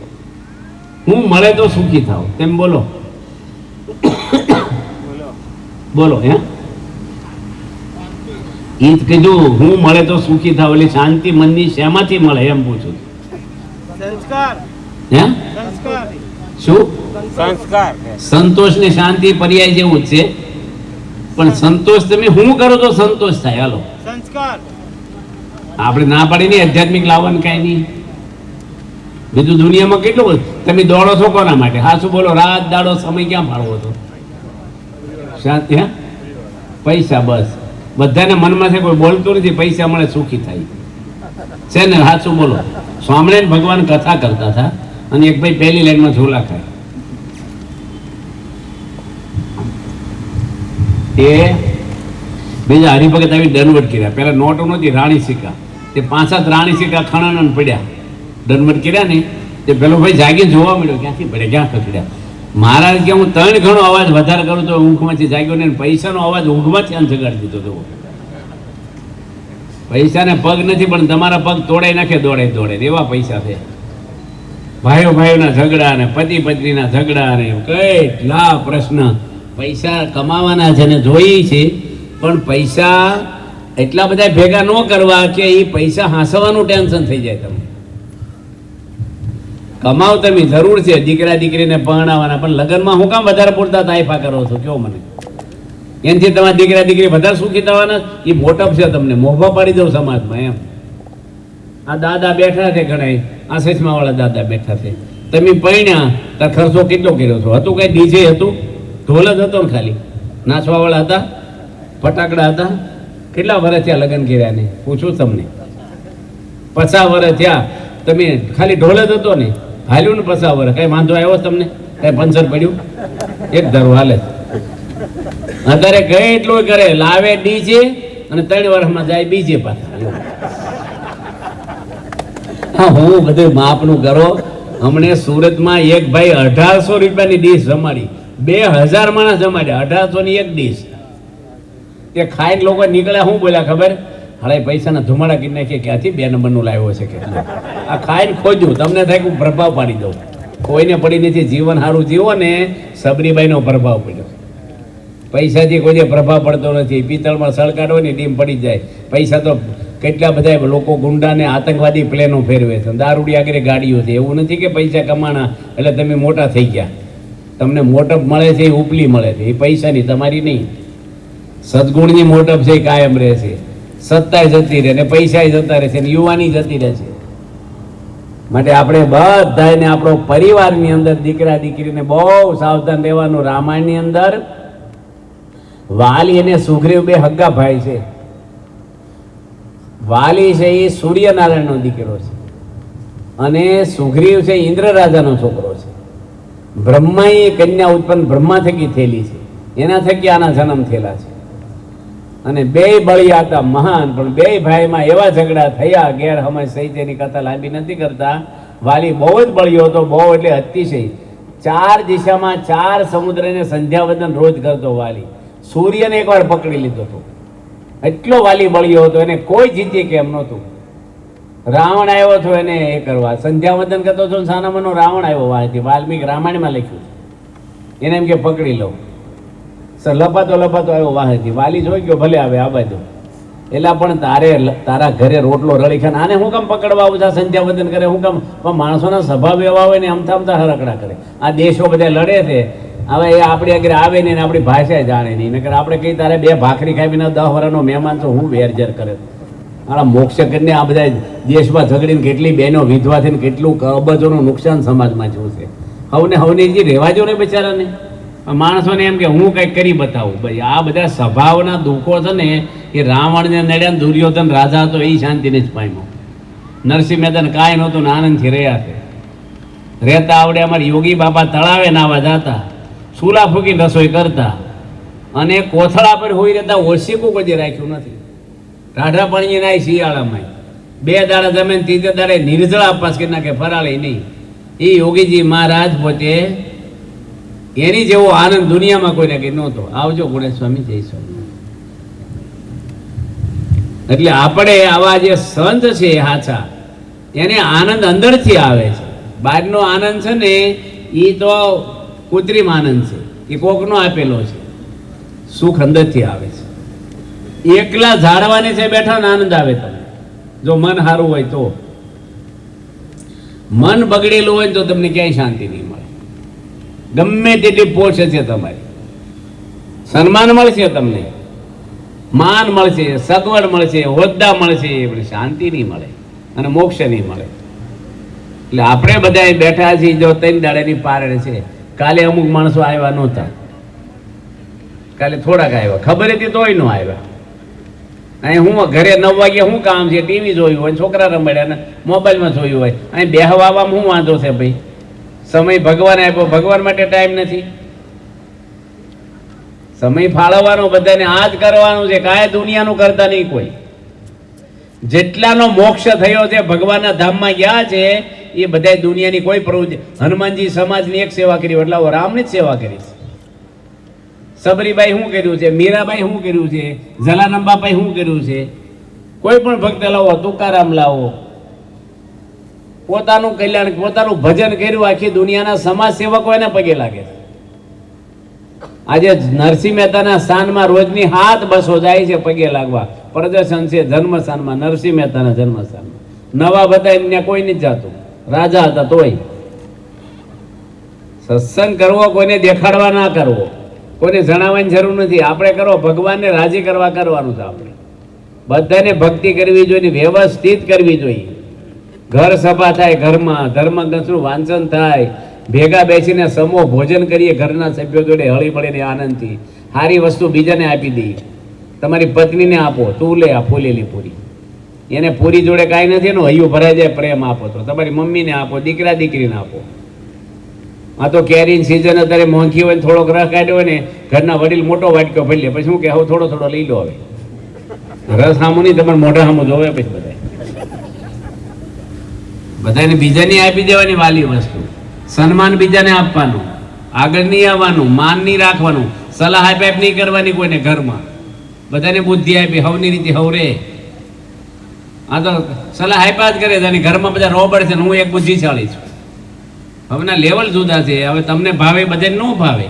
શું મળે તો સુખી થાવ? તેમ બોલો. બોલો. હે, ઈ જ કીધું, હું મળે તો સુખી થાવ. એટલે શાંતિ મનની શેમાંથી મળે એમ પૂછું. સંસ્કાર. હે, સંસ્કાર. શું? સંસ્કાર. સંતોષ ને શાંતિ પર્યાય જેવું જ છે, પણ સંતોષ તમે શું કરો તો સંતોષ થાય? હાલો, સંસ્કાર. આપણે ના પાડી નહીં આધ્યાત્મિક લાવવાનું કાંઈ નહીં. બીજું દુનિયામાં કેટલું બધું. તમે દોડો છો કોના માટે? હા, શું બોલો? રાત દાડો સમય ક્યાં ફાળવો છો? શાંતિ. હે, પૈસા. બસ, બધાને મનમાં છે, કોઈ બોલતું નથી. પૈસા મળે સુખી થાય છે ને? સાચું બોલો. સ્વામિનારાયણ ભગવાન કથા કરતા હતા અને એક ભાઈ પહેલી લાઈનમાં ઝોલા ખાય. એ બીજા હરિભગત આવી દંડવટ કર્યા. પેલા નોટો નહોતી, રાણી સિક્કા. તે 5-7 રાણી સિક્કા ખણાના પડ્યા. દંડવટ કર્યા ને તે પેલો ભાઈ જાગીને જોવા મળ્યો, ક્યાંથી પડે, ક્યાં ખસડ્યા. મહારાજ કે હું 3 ગણો અવાજ વધારે કરું તો ઊંઘમાંથી જાગ્યો ને, પૈસાનો અવાજ ઊંઘમાંથી આમ જગાડી દીધો. પૈસાને પગ નથી, પણ તમારા પગ તોડાઈ નાખે દોડે એવા પૈસા છે. ભાઈઓ ભાઈઓના ઝઘડા ને પતિ પત્નીના ઝઘડા ને કેટલા પ્રશ્ન. પૈસા કમાવાના છે ને જોઈએ છે, પણ પૈસા એટલા બધા ભેગા ન કરવા કે એ પૈસા હાંસવાનું ટેન્શન થઈ જાય. તમને કમાવ તમે જરૂર છે, દીકરા દીકરીને પરણાવવાના, પણ લગ્નમાં હું કામ વધારે પૂરતા તાઇફા કરો છો? કયો મને. એનાથી તમારા દીકરા દીકરી વધારે સુખી થવાના, એ મોટપ છે. તમને મોભા પાડી દઉં સમાજમાં એમ. આ દાદા બેઠા છે, ઘણા આ સચમા વાળા દાદા બેઠા છે. તમે પરણ્યા તાર ખર્ચો કેટલો કર્યો છો? હતું કઈ ડીજે હતું? ઢોલ જ હતો ને ખાલી? નાચવા વાળા હતા? ફટાકડા હતા? કેટલા વર્ષ થયા લગ્ન કર્યા ને? પૂછું તમને. 50 વર્ષ થયા, તમે ખાલી ઢોલ જ હતો ને? હાલ્યું ને 50 વર્ષ? કઈ વાંધો આવ્યો તમને? કઈ પંચર પડ્યું? એક ધરું હાલે. અત્યારે ગઈ એટલું કરે, લાવે ડીજે અને 3 વર્ષમાં જાય બીજે પાછા. હા, હું બધું માપનું કરો. હમણે સુરતમાં એક ભાઈ 1800 રૂપિયાની ડીશ જમાડી, 2000 માણસ જમાડ્યા, 1800 ની એક ડીશ. તે ખાઈને લોકો નીકળ્યા, શું બોલ્યા ખબર? હાલે પૈસાના ધુમાડા કરી નાખીએ, ક્યાંથી 2 નંબરનું લાવ્યો છે કેટલું. આ ખાઈને ખોજ્યું, તમને થાય કે હું પ્રભાવ પાડી દઉં. કોઈને પડી નથી. જીવન સારું જીવો ને, સબરીબાઈનો પ્રભાવ પડ્યો. પૈસાથી કોઈ પ્રભાવ પડતો નથી. પિત્તળમાં સળકાડો ને ડીમ પડી જાય. પૈસા તો કેટલા બધા લોકો ગુંડાને આતંકવાદી પ્લેનો ફેરવે છે, દારૂડી આગળ ગાડીઓ છે. એવું નથી કે પૈસા કમાણા એટલે તમે મોટા થઈ ગયા. તમને મોટપ મળે છે, એ ઉપલી મળે છે, એ પૈસાની, તમારી નહીં. સદગુણની મોટપ છે, એ કાયમ રહે છે. સત્તાય જતી રહે ને પૈસાય જતા રહે છે ને યુવાની જતી રહે છે. માટે આપણે બધાને આપણો પરિવારની અંદર દીકરા દીકરીને બહુ સાવધાન રહેવાનું. રામાયણની અંદર વાલી અને સુગ્રીવ 2 હગ્ગા ભાઈ છે. વાલી છે એ સૂર્યનારાયણનો દીકરો છે અને સુગ્રીવ છે ઇન્દ્ર રાજાનો છોકરો છે. બ્રહ્મા એ કન્યા ઉત્પન્ન બ્રહ્મા થકી થયેલી છે, એના થકી આના જન્મ થયેલા છે. અને 2 બળિયા હતા મહાન, પણ 2 ભાઈમાં એવા ઝઘડા થયા, ગેરસમજ થઈ. તેની કથા લાંબી નથી કરતા. વાલી બહુ જ બળિયો હતો, બહુ એટલે અતિશય. 4 દિશામાં 4 સમુદ્રને સંધ્યાવંદન રોજ કરતો વાલી. સૂર્યને એકવાર પકડી લીધો હતો, એટલો વાલી બળ્યો હતો. એને કોઈ જીતી કેમ નહોતું. રાવણ આવ્યો હતો એને એ કરવા, સંધ્યાવંદન કરતો હતો. સાનામાનો રાવણ આવ્યો વાહથી. વાલ્મીક રામાયણમાં લખ્યું છે. એને એમ કે પકડી લો. લપાતો આવ્યો વાહથી. વાલી જોઈ ગયો, ભલે આવે આ બાજુ. એટલે પણ તારા ઘરે રોટલો રળી ખાને આને હું કામ પકડવા આવું છે? સંધ્યાવંદન કરે હું કામ? પણ માણસોના સ્વભાવ એવા હોય ને અમથા હરકડા કરે. આ દેશો બધા લડે છે. હવે એ આપણી આગળ આવે નહીં ને આપણી ભાષા જાણે નહીં. નકર આપણે કઈ તારે 2 ભાખરી ખાવીને 10 વર્ષનો મહેમાન છો, હું વેરઝેર કરે. આ મોક્ષ કરીને આ બધા દેશમાં ઝઘડીને કેટલી બહેનો વિધવા થઈને કેટલું અબજોનું નુકસાન સમાજમાં થયું છે. હવને જે રહેવા જો ને બિચારાને. માણસોને એમ કે હું કંઈક કરી બતાવું. ભાઈ આ બધા સ્વભાવના દુઃખો છે ને, એ રાવણને નડ્યા ને દુર્યોધન રાજા હતો એ શાંતિને જ પામ્યો. નરસિંહ મહેતાને કાંઈ નહોતું ને આનંદથી રહ્યા છે. રહેતા આવડે. અમારા યોગી બાપા તળાવે નાવા જતા, ચૂલા ફૂકીને રસોઈ કરતા અને કોથળા પર હોઈ રહેતા. ઓછીકું કોઈ રાખ્યું નથી. ટાઢા પાણી નાય શિયાળામાં 2 દાડા જમીન, 3 દાડે નિર્જળા અપાસ કરી નાખે, ફરાળી નહીં. એ યોગીજી મહારાજ પોતે એની જેવો આનંદ દુનિયામાં કોઈને કઈ નહોતો. આવજો ગુણેશ સ્વામી, જય સ્વામી. એટલે આપણે આવા જે સંત છે હાચા, એને આનંદ અંદરથી આવે છે. બહારનો આનંદ છે ને એ તો કૃત્રિમ આનંદ છે, એ કોકનો આપેલો છે. સુખ અંદરથી આવે છે. એકલા ઝાડવાની છે બેઠા ને આનંદ આવે તમને, જો મન સારું હોય તો. મન બગડેલું હોય તો તમને ક્યાંય શાંતિ નહીં મળે. ગમે તેટલી પોષ છે તમારી, સન્માન મળશે તમને, માન મળશે, સગવડ મળશે, હોદ્દા મળશે, પણ શાંતિ નહીં મળે અને મોક્ષ નહીં મળે. એટલે આપણે બધા બેઠા છીએ. જો 3 દાડાની પારણે છે. કાલે અમુક માણસો આવ્યા નહોતા, કાલે થોડાક આવ્યા, ખબર હતી તોય ન આવ્યા. અહીં હું ઘરે 9 વાગે શું કામ છે? ટીવી જોયું હોય, છોકરા રમાડ્યા ને મોબાઈલમાં જોયું હોય. અહીં બેહવામાં શું વાંધો છે ભાઈ? સમય ભગવાન આપ્યો, ભગવાન માટે ટાઈમ નથી. સમય ફાળવવાનો બધાને આ જ કરવાનું છે. કાંઈ દુનિયાનું કરતા નહીં કોઈ. જેટલાનો મોક્ષ થયો છે, ભગવાનના ધામમાં ગયા છે, એ બધા દુનિયાની કોઈ પ્રવૃત્તિ, હનુમાનજી સમાજની એક સેવા કરી એટલે હું રામની જ સેવા કરીશ. સબરીબાઈ શું કર્યું છે, મીરાબાઈ શું કર્યું છે, જલારામબાપાએ શું કર્યું છે, કોઈ પણ ભક્ત લાવો, તુકારામ લાવો, પોતાનું કલ્યાણ, પોતાનું ભજન કર્યું, આખી દુનિયાના સમાજ સેવકો એને પગે લાગે છે. આજે નરસિંહ મહેતાના સ્થાનમાં રોજની 7 બસો જાય છે પગે લાગવા. પ્રદર્શન છે જન્મસ્થાનમાં, નરસિંહ મહેતાના જન્મસ્થાનમાં. નવા બધા કોઈ નથી જાતું, રાજા હતા તોય. સત્સંગ કરવો કોઈને દેખાડવા ના કરવો, કોઈને જણાવવાની જરૂર નથી. આપણે કરો, ભગવાનને રાજી કરવા કરવાનું છે. આપણે બધાને ભક્તિ કરવી જોઈએ, વ્યવસ્થિત કરવી જોઈએ. ઘર સભા થાય, ઘરમાં ધર્મગ્રંથનું વાંચન થાય, ભેગા બેસીને સમૂહ ભોજન કરીએ ઘરના સભ્યો જોડે હળી મળીને આનંદથી. સારી વસ્તુ બીજાને આપી દઈએ. તમારી પત્નીને આપો, તું લે આ ફૂલેલી પૂરી. એને પૂરી જોડે કાંઈ નથી, એનું હૈયું ભરાઈ જાય, પ્રેમ આપો. તો તમારી મમ્મીને આપો, દીકરા દીકરીને આપો. આ તો કેરીની સિઝન અત્યારે મોંઘી હોય ને થોડોક રસ કાઢ્યો હોય ને, ઘરના વડીલ મોટો વાટક્યો ભરી લે, પછી શું કે હવે થોડો થોડો લઈ લો. હવે રસ સામું નહીં, તમારે મોઢા સામું જોવે. પછી બધાને બીજાને આપી દેવાની વાલી વસ્તુ. સન્માન બીજાને આપવાનું, આગળ નહીં આવવાનું, માન નહીં રાખવાનું, સલાહ આપ નહીં કરવાની કોઈને. ઘરમાં બધાને બુદ્ધિ આપી, હવની રીતે હવરે. આ તો સલાહ આપ્યા જ કરે છે અને ઘરમાં બધા રોબડ છે ને હું એક બુદ્ધિશાળી છું. હવેના લેવલ જુદા છે. હવે તમને ભાવે, બધાને ન ભાવે.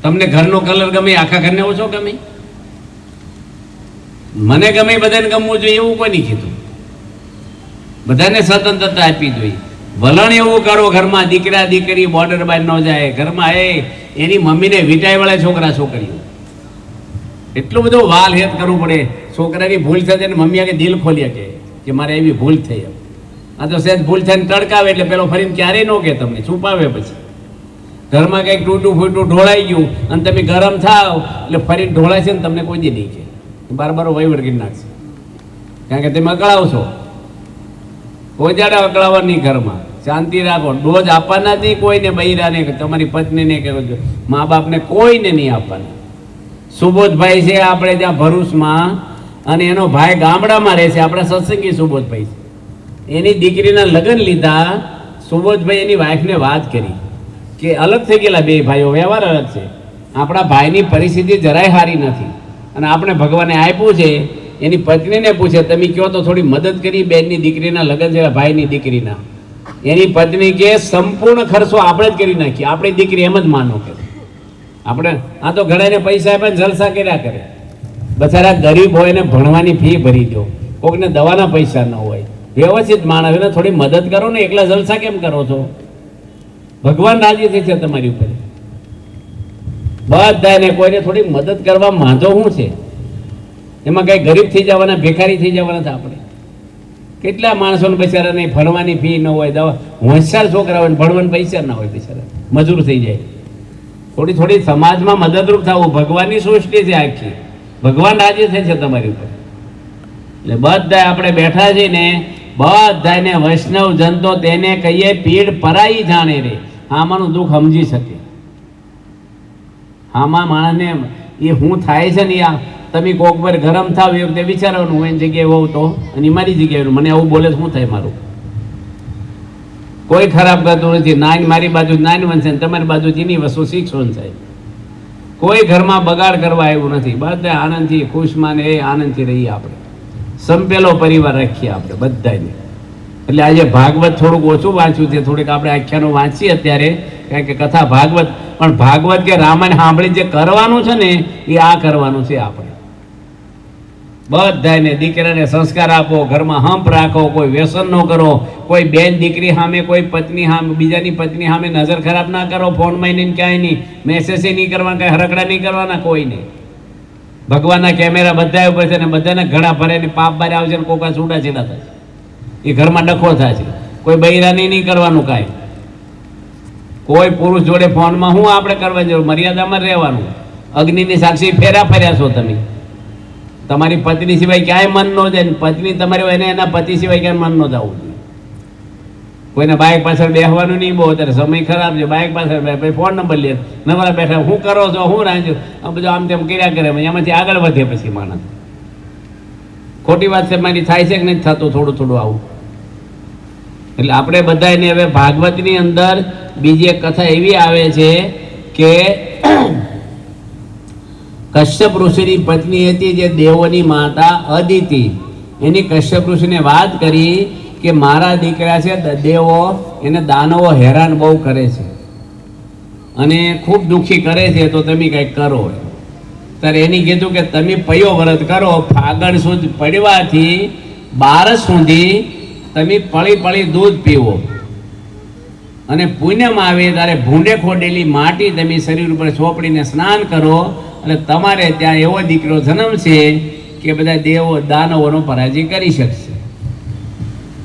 તમને ઘરનો કલર ગમે, આખા ઘરને ઓછો ગમે. મને ગમે, બધાને ગમવું જોઈએ એવું કોઈ નહીં કીધું. બધાને સ્વતંત્રતા આપવી જોઈએ. વલણ એવું કરો ઘરમાં, દીકરા દીકરી બોર્ડર બાર ન જાય. ઘરમાં એની મમ્મીને વિટાઈ છોકરા છોકરીઓ એટલું બધું વાલ હેત કરવું પડે. છોકરાની ભૂલ થશે ને મમ્મી આગે દિલ ખોલી કે મારે એવી ભૂલ થઈ. આ તો સહેજ ભૂલ થઈને તડકાવે એટલે પેલો ફરીને ક્યારેય ન કે, તમને છુપાવે. પછી ઘરમાં કંઈક તૂટું ફૂટું ઢોળાઈ ગયું અને તમે ગરમ થાવ એટલે ફરીને ઢોળાય છે ને તમને કોઈ દી નહીં કે, બાર વહીવટ કરી નાખશે. કારણ કે તમે અકળાવશો. કોઈ જાડે અકળાવવા નહીં. ઘરમાં શાંતિ રાખો. ડોઝ આપવાના જ નહીં કોઈને, બૈરાને, તમારી પત્નીને કે મા બાપને કોઈને નહીં આપવાના. સુબોધભાઈ છે આપણે ત્યાં ભરૂચમાં, અને એનો ભાઈ ગામડામાં રહે છે. આપણા સત્સંગી સુબોધભાઈ છે. એની દીકરીના લગ્ન લીધા. સુબોધભાઈ એની વાઈફને વાત કરી કે અલગ થઈ ગયેલા બે ભાઈઓ, વ્યવહાર અલગ છે. આપણા ભાઈની પરિસ્થિતિ જરાય સારી નથી અને આપણે ભગવાને આપ્યું છે. એની પત્નીને પૂછે, તમે કહો તો થોડી મદદ કરી, બેનની દીકરીના લગ્ન છે ભાઈની દીકરીના. એની પત્ની કે સંપૂર્ણ ખર્ચો આપણે જ કરી નાખીએ, આપણી દીકરી એમ જ માનો કે આપણે. આ તો ઘણાને પૈસા આપે જલસા કર્યા કરે. બચારા ગરીબ હોય ને ભણવાની ફી ભરી દો, કોઈકને દવાના પૈસા ન હોય. વ્યવસ્થિત માણસ એને થોડી મદદ કરો ને. એકલા જલસા કેમ કરો છો? ભગવાન રાજી થઈ છે તમારી ઉપર. બધાને કોઈને થોડી મદદ કરવા માંધો શું છે? એમાં કઈ ગરીબ થઈ જવાના, ભિખારી થઈ જવાના છે આપણે? કેટલા માણસોને બિચારાને ભણવાની ફી ન હોય, દવા હોશિયાર છોકરા હોય, ભણવાના પૈસા ના હોય, બિચારા મજૂર થઈ જાય. થોડી થોડી સમાજમાં મદદરૂપ થવું. ભગવાનની સૃષ્ટિ છે આખી, ભગવાન રાજી થાય છે તમારી ઉપર. એટલે બધા આપણે બેઠા છીએ ને, બધાને વૈષ્ણવ જનતો તેને કહીએ પીડ પરાઈ જાણે રે. આમાંનું દુઃખ સમજી શકે. આમાં માણસને એ શું થાય છે ને, તમે કોક પર ગરમ થાવ એ વખતે વિચારવાનું, હું એની જગ્યાએ હોઉં તો, અને મારી જગ્યાએ મને આવું બોલે શું થાય મારું? કોઈ ખરાબ કરતું નથી. નાની મારી બાજુ નાની બનશે, તમારી બાજુ ચીની વસ્તુ શીખશો ને સાહેબ. કોઈ ઘરમાં બગાડ કરવા આવ્યું નથી. બધા આનંદથી ખુશમાં ને એ આનંદથી રહીએ. આપણે સંપેલો પરિવાર રાખીએ આપણે બધાને. એટલે આજે ભાગવત થોડુંક ઓછું વાંચ્યું છે, થોડીક આપણે આખ્યાનો વાંચીએ અત્યારે, કારણ કે કથા ભાગવત. પણ ભાગવત કે રામાયણ સાંભળી જે કરવાનું છે ને, એ આ કરવાનું છે આપણે. બધાને દીકરાને સંસ્કાર આપો, ઘરમાં હંપ રાખો, કોઈ વ્યસન ન કરો, કોઈ બેન દીકરી સામે, કોઈ પત્ની સામે, બીજાની પત્ની સામે નજર ખરાબ ના કરો. ફોનમાં નહીં, ક્યાંય નહીં, મેસેજ નહીં કરવાના, કાંઈ હરકડા નહીં કરવાના કોઈને. ભગવાનના કેમેરા બધા ઉપર છે ને, બધાને ઘણા ભરે ને પાપ બારે આવશે ને કોકા છૂટા છેડા થશે. એ ઘરમાં ડખો થાય છે. કોઈ બૈરાની નહીં કરવાનું કાંઈ. કોઈ પુરુષ જોડે ફોનમાં શું આપણે કરવાની જરૂર? મર્યાદામાં રહેવાનું. અગ્નિની સાક્ષી ફેરા ફર્યા છો તમે. તમારી પત્ની સિવાય ક્યાંય મન ન જાય. પત્ની તમારી હોય ને એના પતિ સિવાય ક્યાંય મન ન જવું જોઈએ. કોઈને બાઇક પાછળ બેસવાનું નહીં. બહુ અત્યારે સમય ખરાબ છે. બાઇક પાછળ પછી ફોન નંબર લે, નવરા બેઠા શું કરો છો, શું રાંધ્યું, આ બધું આમ તેમ કર્યા કરે. એમાંથી આગળ વધે પછી માણસ. ખોટી વાત છે મારી થાય છે કે નથી થતું? થોડું થોડું આવું એટલે આપણે બધાને હવે ભાગવતની અંદર બીજી એક કથા એવી આવે છે કે કશ્યપ ઋષિની પત્ની હતી જે દેવોની માતા અદિતિ, એની કશ્યપ ઋષિને વાત કરી કે મારા દીકરા છે દેવો, એને દાનવો હેરાન બહુ કરે છે અને ખૂબ દુઃખી કરે છે, તો તમે કંઈક કરો. ત્યારે એની કીધું કે તમે પયો વ્રત કરો, ફાગણ સુધી પડવાથી 12 સુધી તમે પળી પળી દૂધ પીવો અને પુણ્યમાં આવે ત્યારે ભૂંડે ખોડેલી માટી તમે શરીર ઉપર ચોપડીને સ્નાન કરો અને તમારે ત્યાં એવો દીકરો જન્મશે કે બધા દેવો દાનવોનો પરાજય કરી શકશે.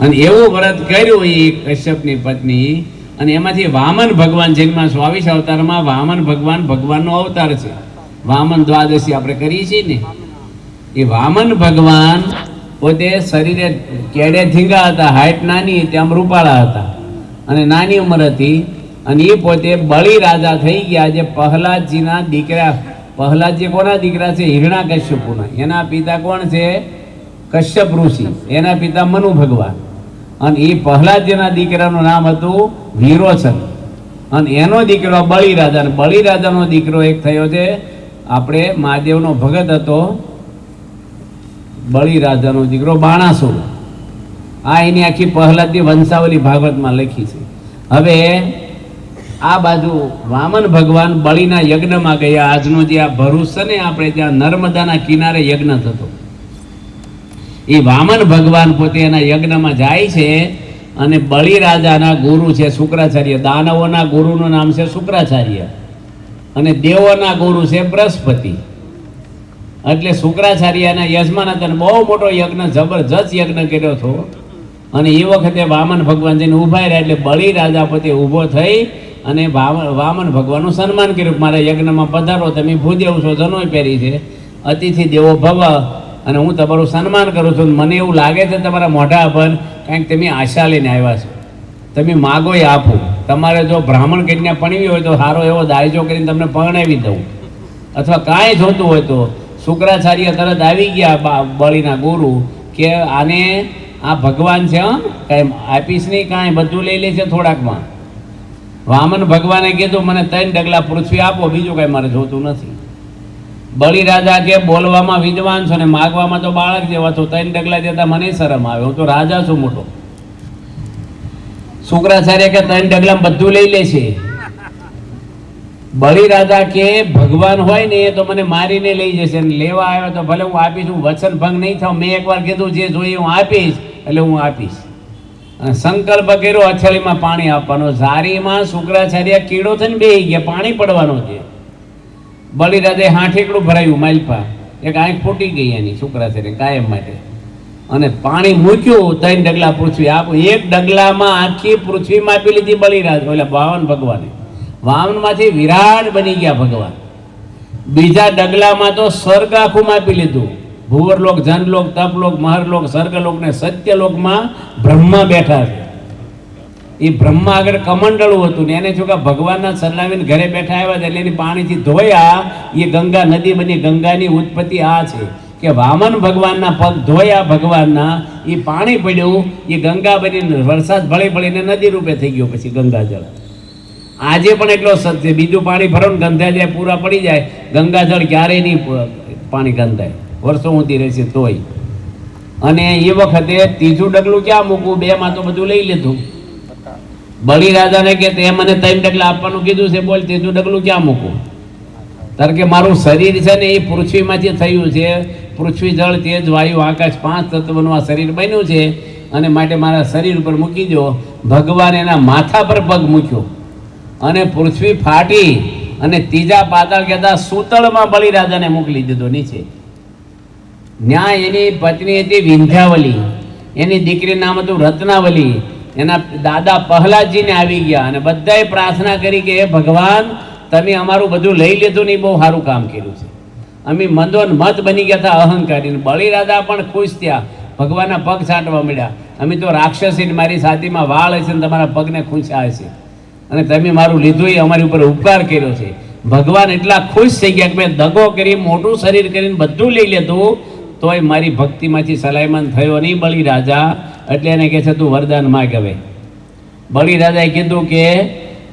અને એવું વ્રત કર્યું એ કશ્યપની પત્ની, અને એમાંથી વામન ભગવાન જન્મા 24 અવતારમાં વામન ભગવાન ભગવાનનો અવતાર છે. વામન દ્વાદશી આપણે કરીએ છીએ ને, એ વામન ભગવાન પોતે શરીરે કેડે ધીંગા હતા, હાઈટ નાની હતી, આમ રૂપાળા હતા અને નાની ઉંમર હતી. અને એ પોતે બળી રાજા થઈ ગયા, જે પ્રહલાદજીના દીકરા. પ્રહલાદજી કોના દીકરા છે? હિરણ્યકશ્યપુના. એના પિતા કોણ છે? કશ્યપ ઋષિ. એના પિતા મનુ ભગવાન. અને એ પ્રહલાદજીના દીકરાનું નામ હતું વિરોચન, અને એનો દીકરો બળી રાજા. અને બળી રાજાનો દીકરો એક થયો છે આપણે મહાદેવનો ભગત હતો, બળી રાજાનો દીકરો બાણાસુર. આ એની આખી પ્રહલાદની વંશાવલી ભાગવતમાં લખી છે. હવે આ બાજુ વામન ભગવાન બળીના યજ્ઞમાં ગયા. આજનો જે આ ભરૂચ છે ને, આપણે ત્યાં નર્મદાના કિનારે યજ્ઞ થતો, એ વામન ભગવાન પોતે એના યજ્ઞમાં જાય છે. અને બળી રાજાના ગુરુ છે શુક્રાચાર્ય. દાનવોના ગુરુનું નામ છે શુક્રાચાર્ય અને દેવોના ગુરુ છે બૃહસ્પતિ. એટલે શુક્રાચાર્યના યજમાન હતા અને બહુ મોટો યજ્ઞ, જબરજસ્ત યજ્ઞ કર્યો હતો. અને એ વખતે વામન ભગવાન જઈને ઊભા રહ્યા, એટલે બળી રાજા પોતે ઊભો થઈ અને વામન ભગવાનનું સન્માન કર્યું. મારા યજ્ઞમાં પધારો, તમે ભૂદેવ છો, જનોય પહેરી છે, અતિથિ દેવો ભવ, અને હું તમારું સન્માન કરું છું. મને એવું લાગે છે તમારા મોઢા પર કાંઈક તમે આશા લઈને આવ્યા છો, તમે માગો એ આપો. તમારે જો બ્રાહ્મણ કન્યા પરણવી હોય તો સારો એવો દાયજો કરીને તમને પરણાવી દઉં, અથવા કાંઈ જોતું હોય તો. શુક્રાચાર્ય તરત આવી ગયા બળીના ગુરુ કે આને આ ભગવાન છે, કાંઈ આપીશ નહીં, કાંઈ બધું લઈ લે છે થોડાકમાં. વામન ભગવાને કીધું મને 3 ડગલા પૃથ્વી આપો, બીજું કાંઈ મારે જોતું નથી. બળી રાજા કે બોલવામાં વિદ્વાન છો ને માગવામાં તો બાળક જેવા છો, 3 ડગલા દેતા મને શરમ આવે, હું તો રાજા છું મોટો. શુક્રાચાર્ય કે 3 ડગલામાં બધું લઈ લે છે. બળી રાજા કે ભગવાન હોય ને તો મને મારીને લઈ જશે, લેવા આવ્યો તો ભલે હું આપીશ, હું વચન ભંગ નહીં થાઉં. મેં એકવાર કીધું જે જોઈએ હું આપીશ, એટલે હું આપીશ. અને સંકલ્પ કર્યો અથેળીમાં પાણી આપવાનો. ઝારીમાં શુક્રાચાર્ય કીડો થઈને બેસી ગયા, પાણી પડવાનો છે. બળી રાજાએ 60 એકડું ભરાયું માલપા, એક આંખ ફૂટી ગઈ એની શુક્રાચાર્ય કાયમ માટે. અને પાણી મૂક્યું, 3 ડગલા પૃથ્વી આપો. 1 ડગલામાં આખી પૃથ્વી માપી લીધી બળી રાજા, એટલે વામન ભગવાને. વામનમાંથી વિરાટ બની ગયા ભગવાન. બીજા ડગલામાં તો સ્વર્ગ આખું માપી લીધું. ભુવરલોક, જનલોક, તપલોક, મહરલોક, સ્વર્ગલોક ને સત્યલોકમાં બ્રહ્મા બેઠા છે. એ બ્રહ્મા આગળ કમંડળું હતું ને એને જો કે ભગવાનના સલામીને ઘરે બેઠા આવ્યા એટલે એની પાણીથી ધોયા, એ ગંગા નદી બની. ગંગાની ઉત્પત્તિ આ છે કે વામન ભગવાનના પગ ધોયા ભગવાનના, એ પાણી પડ્યું, એ ગંગા બની, વરસાદ ભળી ભળીને નદી રૂપે થઈ ગયો પછી ગંગાજળ. આજે પણ એટલો સત્ય, બીજું પાણી ભરો ને ગંધા જાય, પૂરા પડી જાય, ગંગાજળ ક્યારેય નહીં પાણી ગંધાય, વર્ષો ઊંધી રહેશે તોય. અને એ વખતે 3જું ડગલું ક્યાં મૂકવું? 2માં તો બધું લઈ લીધું. બળી રાજાને કે તે મને 3 ડગલા આપવાનું કીધું છે, બોલ 3જું ડગલું ક્યાં મૂકવું? તાર કે મારું શરીર છે ને એ પૃથ્વીમાંથી થયું છે, પૃથ્વી, જળ, તેજ, વાયુ, આકાશ 5 તત્વનું આ શરીર બન્યું છે, અને માટે મારા શરીર ઉપર મૂકી દો. ભગવાન એના માથા પર પગ મૂક્યો અને પૃથ્વી ફાટી અને 3જા પાતાળ કહેતા સૂતળમાં બળી રાજાને મોકલી દીધો નીચે. ન્યાય એની પત્ની હતી વિંધ્યાવલી, એની દીકરી નામ હતું રત્નાવલી. એના દાદા પ્રહલાદજીને આવી ગયા અને બધાએ પ્રાર્થના કરી કે હે ભગવાન, તમે અમારું બધું લઈ લીધું ને, બહુ સારું કામ કર્યું છે. અમે મંદોન્મત બની ગયા હતા, અહંકારી. બળી રાજા પણ ખુશ થયા, ભગવાનના પગ છાંટવા મળ્યા. અમે તો રાક્ષસી, મારી છાતીમાં વાળ હશે ને તમારા પગને ખૂંચ્યા હશે, અને તમે મારું લીધું એ અમારી ઉપર ઉપકાર કર્યો છે. ભગવાન એટલા ખુશ થઈ ગયા કે મેં દગો કરી, મોટું શરીર કરીને બધું લઈ લીધું, તોય મારી ભક્તિમાંથી સલાયમાન થયો નહીં બળી રાજા. એટલે એને કહે છે તું વરદાન માગ હવે. બળી રાજાએ કીધું કે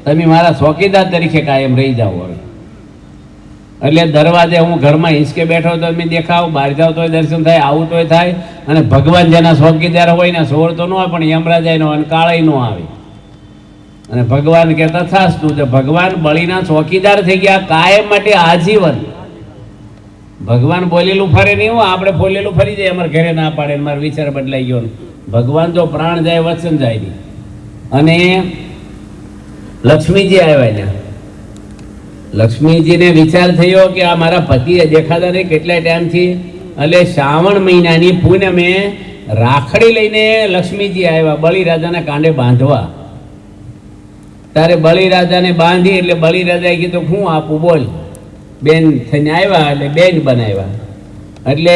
તમે મારા ચોકીદાર તરીકે કાયમ રહી જાઓ હવે. એટલે દરવાજે હું ઘરમાં હિંચકે બેઠો તો તમે દેખાવ, બહાર જાવ તોય દર્શન થાય, આવું તોય થાય. અને ભગવાન જેના ચોકીદાર હોય ને, સોર તો ન હોય પણ યમરાજાય નો અને કાળાય નો આવે. અને ભગવાન કે તથાસ્તુ, ભગવાન બળીના ચોકીદાર થઈ ગયા કાયમ માટે, આજીવન. ભગવાન બોલેલું ફરે નહીં, હું આપણે બોલેલું ફરી જાય. અમારે ઘરે ના પાડે, મારો વિચાર બદલાઈ ગયો. ભગવાન તો પ્રાણ જાય વચન જાય નહીં. અને લક્ષ્મીજી આવ્યા ત્યાં. લક્ષ્મીજીને વિચાર થયો કે આ મારા પતિ દેખાતા નહીં કેટલા ટાઈમથી. એટલે શ્રાવણ મહિનાની પૂનમે રાખડી લઈને લક્ષ્મીજી આવ્યા બલિરાજાના કાંડે બાંધવા. ત્યારે બલિરાજાને બાંધી એટલે બલિરાજાએ કીધું હું આપું બોલ. બેન થઈને આવ્યા એટલે બેન બનાવ્યા. એટલે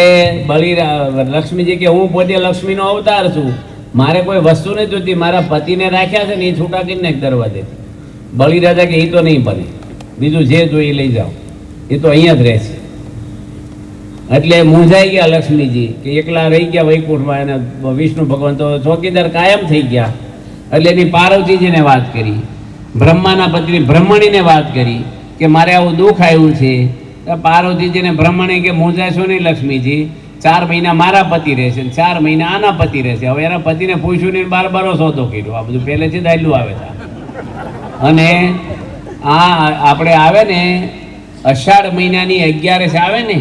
લક્ષ્મીજી કે હું પોતે લક્ષ્મીનો અવતાર છું, મારે કોઈ વસ્તુ નથી જોતી, મારા પતિને રાખ્યા છે ને એ છૂટા કરીને નાખ દરવાજેથી. બલિરાજા કે એ તો નહીં બને, બીજું જે જોઈએ લઈ જાઓ, એ તો અહીંયા જ રહેશે. એટલે મૂંઝાઈ ગયા લક્ષ્મીજી કે એકલા રહી ગયા વૈકુંઠમાં. અને વિષ્ણુ ભગવાન તો ચોકીદાર કાયમ થઈ ગયા. એટલે એની પાર્વતીજીને વાત કરી, બ્રહ્માના પત્ની બ્રહ્મણીને વાત કરી કે મારે આવું દુઃખ આવ્યું છે. પાર્વતીજીને બ્રહ્મણી કે મૂંઝાશો નહીં લક્ષ્મીજી, 4 મહિના મારા પતિ રહેશે, 4 મહિના આના પતિ રહેશે. હવે એના પતિને પૂછ્યું નહીં, બારો સોદો કર્યો. આ બધું પહેલેથી દાયલું આવે છે. અને આ આપણે આવે ને અષાઢ મહિનાની 11 આવે ને,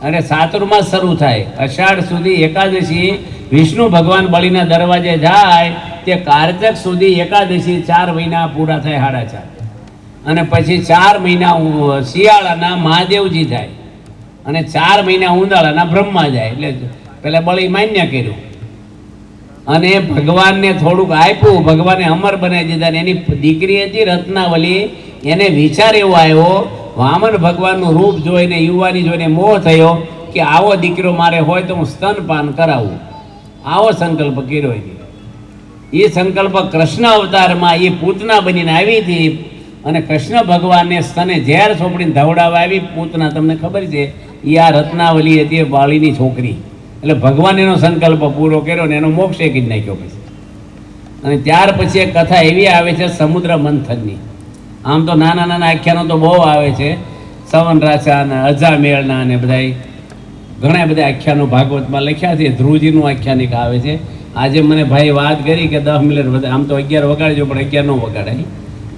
અને સાતરમાસ શરૂ થાય. અષાઢ સુધી એકાદશી વિષ્ણુ ભગવાન બળીના દરવાજે જાય તે કારતક સુધી એકાદશી 4 મહિના પૂરા થાય, 4.5. અને પછી 4 મહિના શિયાળાના મહાદેવજી જાય, અને 4 મહિના ઉનાળાના બ્રહ્મા જાય. એટલે પેલા બળી માન્ય કર્યું અને ભગવાનને થોડુંક આપ્યું, ભગવાને અમર બનાવી દીધા. ને એની દીકરી હતી રત્નાવલી, એને વિચાર એવો આવ્યો, વામન ભગવાનનું રૂપ જોઈને યુવાની જોઈને મોહ થયો કે આવો દીકરો મારે હોય તો હું સ્તનપાન કરાવું. આવો સંકલ્પ કર્યો. એ સંકલ્પ કૃષ્ણ અવતારમાં એ પૂતના બનીને આવી હતી. અને કૃષ્ણ ભગવાનને સ્તને ઝેર સોંપડીને ધવડાવવા આવી પૂતના. તમને ખબર છે એ આ રત્નાવલી હતી, એ બાળીની છોકરી. એટલે ભગવાન એનો સંકલ્પ પૂરો કર્યો ને એનો મોક્ષ કરી નાખ્યો પછી. અને ત્યાર પછી એક કથા એવી આવે છે સમુદ્ર મંથનની. આમ તો નાના નાના આખ્યાનો તો બહુ આવે છે, સવન રાચાના, અજામેળના અને બધા ઘણા બધા આખ્યાનો ભાગવતમાં લખ્યા છે. ધ્રુવજીનું આખ્યાનિક આવે છે. આજે મને ભાઈ વાત કરી કે 10 મિનિટ બધા, આમ તો 11 વગાડજો પણ 11 ન વગાડાય,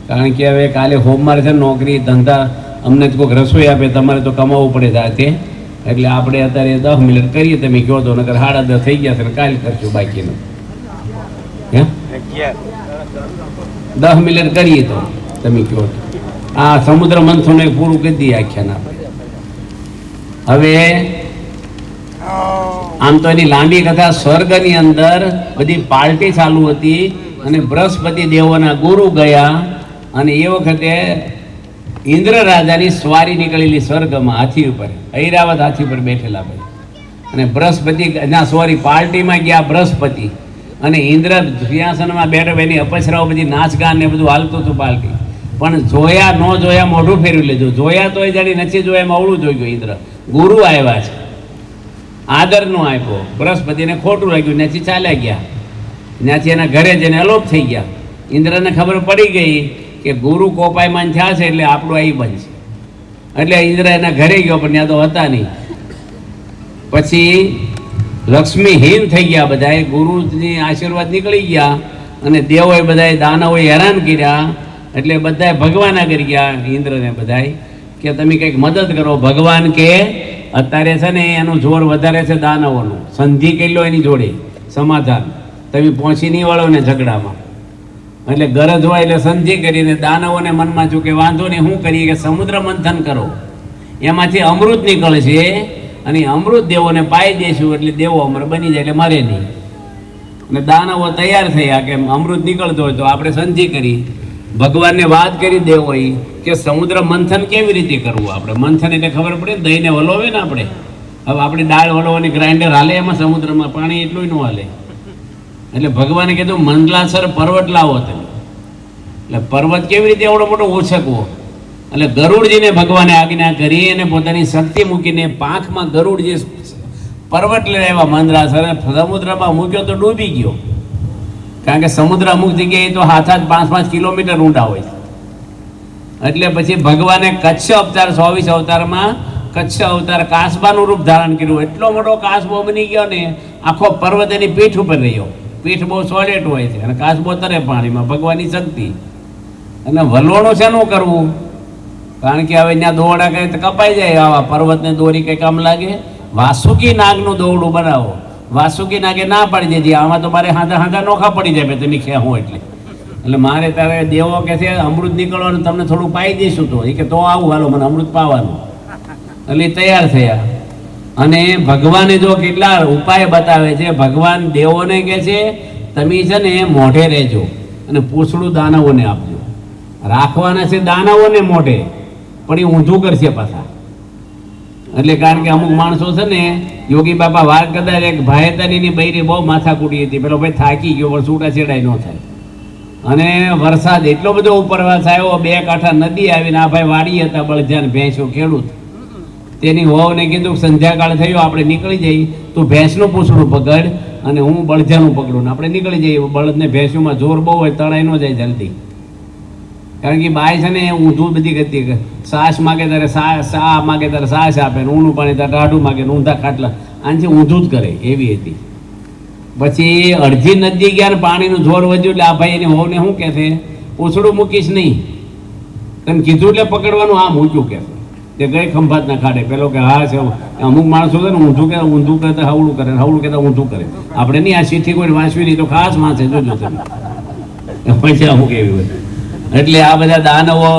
કારણ કે હવે કાલે હોમવાર છે, નોકરી ધંધા, અમને જ કોઈક રસોઈ આપે, તમારે તો કમાવવું પડે જાતે. એટલે આપણે અત્યારે 10 મિનિટ કરીએ, તમે કહો તો, નકર 10:30 થઈ ગયા છે, કાલે કરશું બાકીનું. હે 10 મિનિટ કરીએ તો તમે કહો તો. આ સમુદ્ર મંથન પૂરું કરી દઈએ આખ્યાન આપણે. હવે આમ તો એની લાંબી કથા. સ્વર્ગની અંદર બધી પાર્ટી ચાલુ હતી અને બૃહસ્પતિ દેવોના ગુરુ ગયા. અને એ વખતે ઇન્દ્ર રાજાની સવારી નીકળેલી સ્વર્ગમાં હાથી ઉપર, ઐરાવત હાથી પર બેઠેલા ભાઈ. અને બૃહસ્પતિ પાર્ટીમાં ગયા બૃહસ્પતિ, અને ઇન્દ્ર સિંહાસનમાં બેઠો. એની અપસરાઓ બધી નાચગાન ને બધું હાલતું હતું પાર્ટી. પણ જોયા ન જોયા મોઢું ફેરવી લીધું. જોયા તો એ જાણી, નથી જોયા એમાં અવળું જોઈ ગયું. ઇન્દ્ર ગુરુ આવ્યા છે, આદર નો આપ્યો. બૃહસ્પતિને ખોટું લાગ્યું, ત્યાંથી ચાલ્યા ગયા. ત્યાંથી એના ઘરે જઈને અલોપ થઈ ગયા. ઇન્દ્રને ખબર પડી ગઈ કે ગુરુ કોપાયમાન થયા છે એટલે આપણું આવી બનશે. એટલે ઇન્દ્ર એના ઘરે ગયો, પણ ત્યાં તો હતા નહીં. પછી લક્ષ્મીહીન થઈ ગયા બધા. ગુરુની આશીર્વાદ નીકળી ગયા અને દેવોએ બધાએ દાનવોએ હેરાન કર્યા. એટલે બધાએ ભગવાન આગળ ગયા ઇન્દ્રને બધાએ કે તમે કંઈક મદદ કરો. ભગવાન કે અત્યારે છે ને એનું જોર વધારે છે દાનવોનું, સંધિ કરી લો એની જોડે, સમાધાન. તમે પહોંચી નહીં વળો ને ઝઘડામાં. એટલે ગરજ હોય એટલે સંધિ કરીને દાનવોને મનમાં છું કે વાંધો નહીં, શું કરીએ કે સમુદ્ર મંથન કરો, એમાંથી અમૃત નીકળશે અને અમૃત દેવોને પાઈ દઈશું એટલે દેવો અમર બની જાય, એટલે મરે નહીં. અને દાનવો તૈયાર થયા કે અમૃત નીકળતો હોય તો આપણે સંધિ કરી. ભગવાનને વાત કરી દેવોએ કે સમુદ્ર મંથન કેવી રીતે કરવું. આપણે મંથન એટલે ખબર પડે, દહીંને વલોવે ને આપણે. હવે આપણી દાળ વલોવાની ગ્રાઇન્ડર હાલે, એમાં સમુદ્રમાં પાણી એટલું ન હાલે. એટલે ભગવાને કીધું મંગલાસર પર્વત લાવો તમે. એટલે પર્વત કેવી રીતે એવડો મોટો ઓછકવો. એટલે ગરુડજીને ભગવાને આજ્ઞા કરી અને પોતાની શક્તિ મૂકીને પાંખમાં ગરુડજી પર્વત લઈ આવ્યા મંદરાસર. સમુદ્રમાં મૂક્યો તો ડૂબી ગયો. કારણ કે સમુદ્ર અમુક જગ્યાએ તો 7-5 કિલોમીટર ઊંડા હોય છે. એટલે પછી ભગવાને કચ્છ અવતાર 24 અવતારમાં કચ્છ અવતાર કાસબાનું રૂપ ધારણ કર્યું. એટલો મોટો કાસબો બની ગયો ને, આખો પર્વત એની પીઠ ઉપર રહ્યો. પીઠ બહુ સોલેટ હોય છે અને કાસબો તરે પાણીમાં, ભગવાનની શક્તિ. અને વલોણું શેનું કરવું? કારણ કે હવે ત્યાં દોરડા કઈ તો કપાઈ જાય, આવા પર્વતને દોરી કઈ કામ લાગે? વાસુકી નાગનું દોરડું બનાવો. વાસુકી નાગે ના પાડી દીધી, આમાં તો મારે હાંધા નોખા પડી જાય મેં તમે ખ્યા હું એટલે મારે તારે દેવો કે છે અમૃત નીકળવાનું, તમને થોડું પાઈ દઈશું. તો એ કે તો આવું, હાલો મને અમૃત પાવાનું. એટલે તૈયાર થયા. અને ભગવાને જો કેટલા ઉપાય બતાવે છે. ભગવાન દેવોને કહે છે તમે છે ને મોઢે રહેજો અને પૂછડું દાનવોને આપજો. રાખવાના છે દાનવોને મોઢે, પણ એ ઊંધું કરશે પાછા. એટલે કારણ કે અમુક માણસો છે ને, યોગી બાપા વાત કરતા એક ભાઈતાની બૈરી બહુ માથાકૂટી હતી. પેલો ભાઈ થાકી ગયો પણ છૂટા છેડાય ન થાય. અને વરસાદ એટલો બધો ઉપરવાસ આવ્યો, 2 કાંઠા નદી આવીને આ ભાઈ વાડી હતા, બળજાન ભેંસો ખેડૂત. તેની વહુને કીધું સંધ્યાકાળ થયો આપણે નીકળી જઈએ, તું ભેંસનું પૂછડું પકડ અને હું બળજાનું પકડું ને આપણે નીકળી જઈએ. બળદને ભેંસોમાં જોર બહુ હોય, તળાઈ ન જાય જલ્દી. કારણ કે બાય છે ને ઊંધું બધી કરતી, સાસ માગે ત્યારે સા માગે ત્યારે સાસ આપે ને ઊનું પાણી ત્યારે ટાઢું માગે ને ઊંધા ખાટલા, આનાથી ઊંધું જ કરે એવી હતી. પછી અડધી નદી ગયા ને પાણીનું જોર વધ્યું એટલે આ ભાઈ એની વહુને શું કહે છે, પૂછડું મૂકીશ નહીં, તને કીધું એટલે પકડવાનું, આમ ઊંચું કહે તે ગઈ ખંભાત ના ખાડે. પેલો કે હા છે, અમુક માણસો છે ને ઊંધું કે ઊંધું કરે હવળું કરે, હવળું કહેતા ઊંધું કરે. આપણે નહીં, આ સીઠી કોઈ વાંચવી નહીં તો ખાસ માથે જોજો તમે પછી અમુક એવી હોય. એટલે આ બધા દાનવો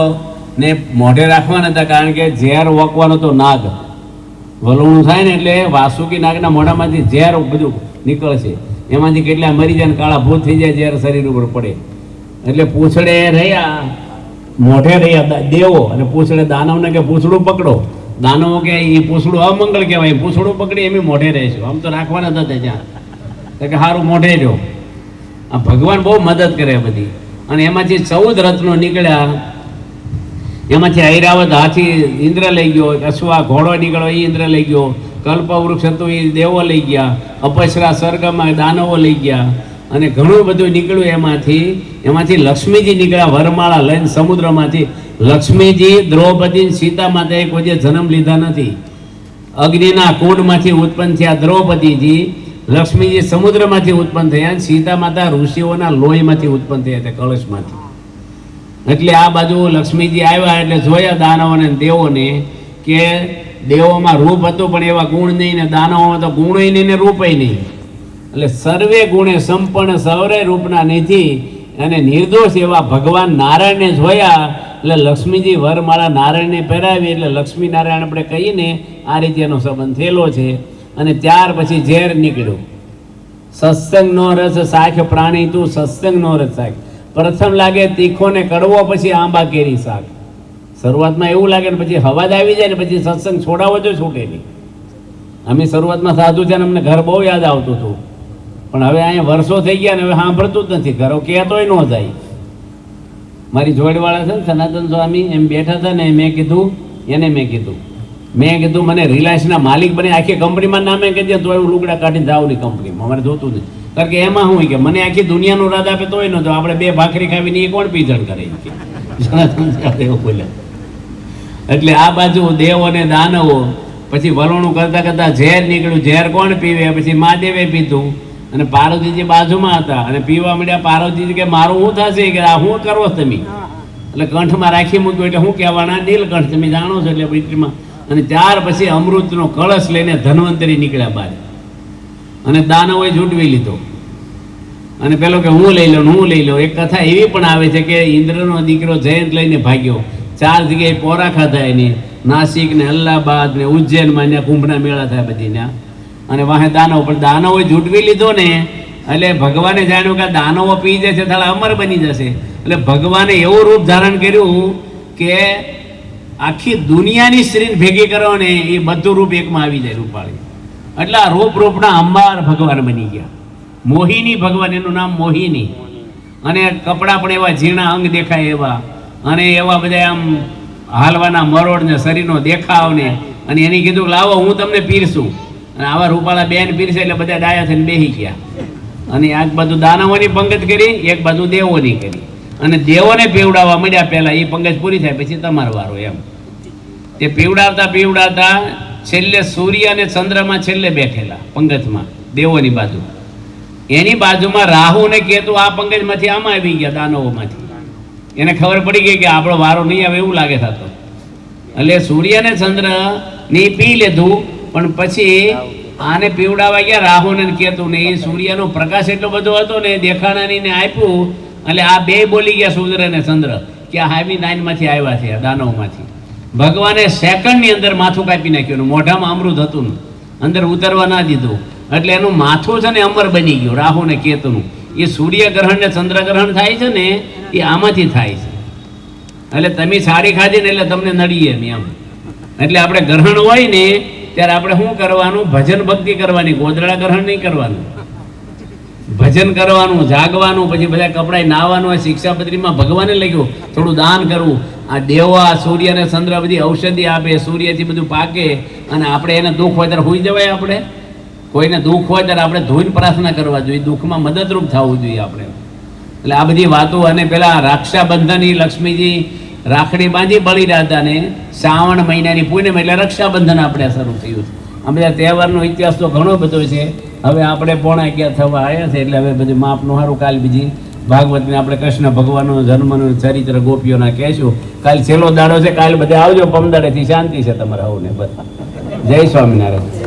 ને મોઢે રાખવાના હતા, કારણ કે ઝેર વોકવાનો તો નાગ વલોણું થાય ને એટલે વાસુકી નાગના મોઢામાંથી ઝેર બધું નીકળશે, એમાંથી કેટલા મરી જાય ને કાળા ભૂત થઈ જાય ઝેર શરીર ઉપર પડે. એટલે પૂછડે રહ્યા, મોઢે રહ્યા દેવો અને પૂછડે દાનવને કે પૂછડું પકડો. દાનવો કે એ પૂછડું અમંગળ કહેવાય, પૂછડું પકડી એમ મોઢે રહેશું, આમ તો રાખવાના જ હતા ત્યાં કે સારું મોઢે રહ્યો. આ ભગવાન બહુ મદદ કરે બધી. અને એમાંથી 14 રત્નો નીકળ્યા. એમાંથી ઐરાવત હાથી ઇન્દ્ર લઈ ગયો, અશ્વા ઘોડો નીકળ્યો એ ઇન્દ્ર લઈ ગયો, કલ્પવૃક્ષ હતું એ દેવો લઈ ગયા, અપસરા સ્વર્ગમાં દાનવો લઈ ગયા. અને ઘણું બધું નીકળ્યું એમાંથી લક્ષ્મીજી નીકળ્યા વરમાળા લઈને સમુદ્રમાંથી. લક્ષ્મીજી દ્રૌપદી સીતા માતાએ કોઈ જન્મ લીધા નથી. અગ્નિના કુંડમાંથી ઉત્પન્ન થયા દ્રૌપદીજી. લક્ષ્મીજી સમુદ્રમાંથી ઉત્પન્ન થયા, સીતા માતા ઋષિઓના લોહીમાંથી ઉત્પન્ન થયા હતા, કળશમાંથી. એટલે આ બાજુ લક્ષ્મીજી આવ્યા એટલે જોયા દાનવોને દેવોને કે દેવોમાં રૂપ હતું પણ એવા ગુણ નહીં, ને દાનવોમાં તો ગુણય નહીં ને રૂપય નહીં. એટલે સર્વે ગુણે સંપન્ન સૌરે રૂપના નિધિ અને નિર્દોષ એવા ભગવાન નારાયણને જોયા. એટલે લક્ષ્મીજી વરમાળા નારાયણને પહેરાવી, એટલે લક્ષ્મી નારાયણ આપણે કહીને આ રીતે એનો સંબંધ થયેલો છે. અને ત્યાર પછી ઝેર નીકળ્યું. સત્સંગનો રસ શાખ પ્રાણી તું, સત્સંગનો રસ શાખ. પ્રથમ લાગે તીખો ને કડવો, પછી આંબા કેરી શાક. શરૂઆતમાં એવું લાગે ને પછી હવાજ આવી જાય ને પછી સત્સંગ છોડાવો જો છૂટે નહીં. અમે શરૂઆતમાં સાધુ છે ને અમને ઘર બહુ યાદ આવતું હતું, પણ હવે અહીંયા વર્ષો થઈ ગયા ને હવે સાંભળતું જ નથી. ઘરો કહેતોય ન જાય. મારી જોડવાળા છે ને સનાતન સ્વામી, એમ બેઠા હતા ને, મેં કીધું મને રિલાયન્સના માલિક બને, આખી કંપનીમાં નામે કહી દે તો એવું લુગડા કાઢીને જાવની કંપનીમાં, અમારે જોતું નથી. કારણ કે એમાં શું કે મને આખી દુનિયાનો રાજ આપે તોય નતો, આપણે 2 ભાખરી ખાવીને એ કોણ પીઝણ કરે એવું બોલ્યા. એટલે આ બાજુ દેવ અને દાનવો પછી વલોણું કરતા કરતા ઝેર નીકળ્યું. ઝેર કોણ પીવે? પછી મહાદેવે પીધું. અને પાર્વતીજી બાજુમાં હતા અને પીવા મળ્યા. પાર્વતીજી કે મારું શું થશે, કે આ શું કરો તમે? એટલે કંઠમાં રાખી મૂક્યું. એટલે શું કહેવાના? નીલકંઠ, તમે જાણો છો. એટલે બીટીમાં અને ત્યાર પછી અમૃતનો કળશ લઈને ધન્વંતરી નીકળ્યા બહાર. અને દાનવોએ ઝૂંટવી લીધો. અને પેલો કે હું લઈ લો. એક કથા એવી પણ આવે છે કે ઇન્દ્રનો દીકરો જયંત લઈને ભાગ્યો. 4 જગ્યાએ પોરા ખાધા એની, નાસિક ને અલ્હાબાદ ને ઉજ્જૈનમાં, ત્યાં કુંભના મેળા થાય બધી ત્યાં. અને વાહે દાનવ, પણ દાનવોએ ઝૂંટવી લીધો ને એટલે ભગવાને જાણ્યું કે દાનવો પી જશે તારે અમર બની જશે. એટલે ભગવાને એવું રૂપ ધારણ કર્યું કે આખી દુનિયાની સ્ત્રીને ભેગી કરો ને એ બધું રૂપ એકમાં આવી જાય રૂપાળી. એટલે આ રૂપના અંબાર ભગવાન બની ગયા. મોહિની ભગવાન, એનું નામ મોહિની. અને કપડાં પણ એવા ઝીણા અંગ દેખાય એવા, અને એવા બધા આમ હાલવાના મરોડ ને શરીરનો દેખાવ ને. અને એની કીધું લાવો હું તમને પીરશું. અને આવા રૂપાળા બેન પીરસે એટલે બધા ડાયા થઈને બેસી ગયા. અને એક બાજુ દાનવોની પંગત કરી, એક બાજુ દેવોની કરી, અને દેવોને પીવડાવવા મળ્યા પહેલા એ પંગત પૂરી થાય પછી તમારો વારો. એમ તે પીવડાવતા છેલ્લે સૂર્ય અને ચંદ્રમાં છેલ્લે બેઠેલા પંગતમાં દેવોની બાજુ. એની બાજુમાં રાહુ અને કેતુ આ પંગજમાંથી આમાં આવી ગયા દાનવોમાંથી. એને ખબર પડી ગઈ કે આપણો વારો નહીં આવે એવું લાગે થતો, એટલે સૂર્ય અને ચંદ્ર ની પી લીધું. પણ પછી આને પીવડાવવા ગયા રાહુ ને કેતુ ને. એ સૂર્યનો પ્રકાશ એટલો બધો હતો ને દેખાણાની ને આપ્યું, એટલે આ બે બોલી ગયા સૂર્ય અને ચંદ્ર કે આ હાઈની નાઈનમાંથી આવ્યા છે, દાનવમાંથી. ભગવાને સેકન્ડની અંદર માથું કાપી નાખ્યું, મોઢામાં અમૃત હતું ને અંદર ઉતરવા ના દીધું, એટલે એનું માથું છે ને અમર બની ગયું રાહુ ને કેતુનું. એ સૂર્યગ્રહણ ને ચંદ્રગ્રહણ થાય છે ને એ આમાંથી થાય છે. એટલે તમે સાડી ખાધી ને એટલે તમને નડીએ ને એમ. એટલે આપણે ગ્રહણ હોય ને ત્યારે આપણે શું કરવાનું? ભજન ભક્તિ કરવાની, ગોદડા ગ્રહણ નહીં કરવાનું. ભજન કરવાનું, જાગવાનું, પછી બધા કપડાં નાહવાનું. શિક્ષાપત્રીમાં ભગવાને લખ્યું થોડું દાન કરવું. આ દેવો આ સૂર્ય અને ચંદ્ર બધી ઔષધિ આપે, સૂર્યથી બધું પાકે, અને આપણે એને દુઃખ હોય ત્યારે હોઈ જવાય. આપણે કોઈને દુઃખ હોય ત્યારે આપણે ધોઈને પ્રાર્થના કરવા જોઈએ, દુઃખમાં મદદરૂપ થવું જોઈએ આપણે. એટલે આ બધી વાતો. અને પેલા રક્ષાબંધનની લક્ષ્મીજી રાખડી બાંધી બળી હતા ને શ્રાવણ મહિનાની પૂનમ એટલે રક્ષાબંધન આપણે શરૂ થયું છે. આ બધા તહેવારનો ઇતિહાસ તો ઘણો બધો છે. હવે આપણે 11:30 થવા આવ્યા છે, એટલે હવે બધું માપનું સારું. કાલ બીજી ભાગવતને આપણે કૃષ્ણ ભગવાનનું જન્મનું ચરિત્ર ગોપીઓના કહેશું. કાલ છેલ્લો દાડો છે, કાલ બધા આવજો. પમદાડેથી શાંતિ છે તમારા આવું ને બધા. જય સ્વામિનારાયણ.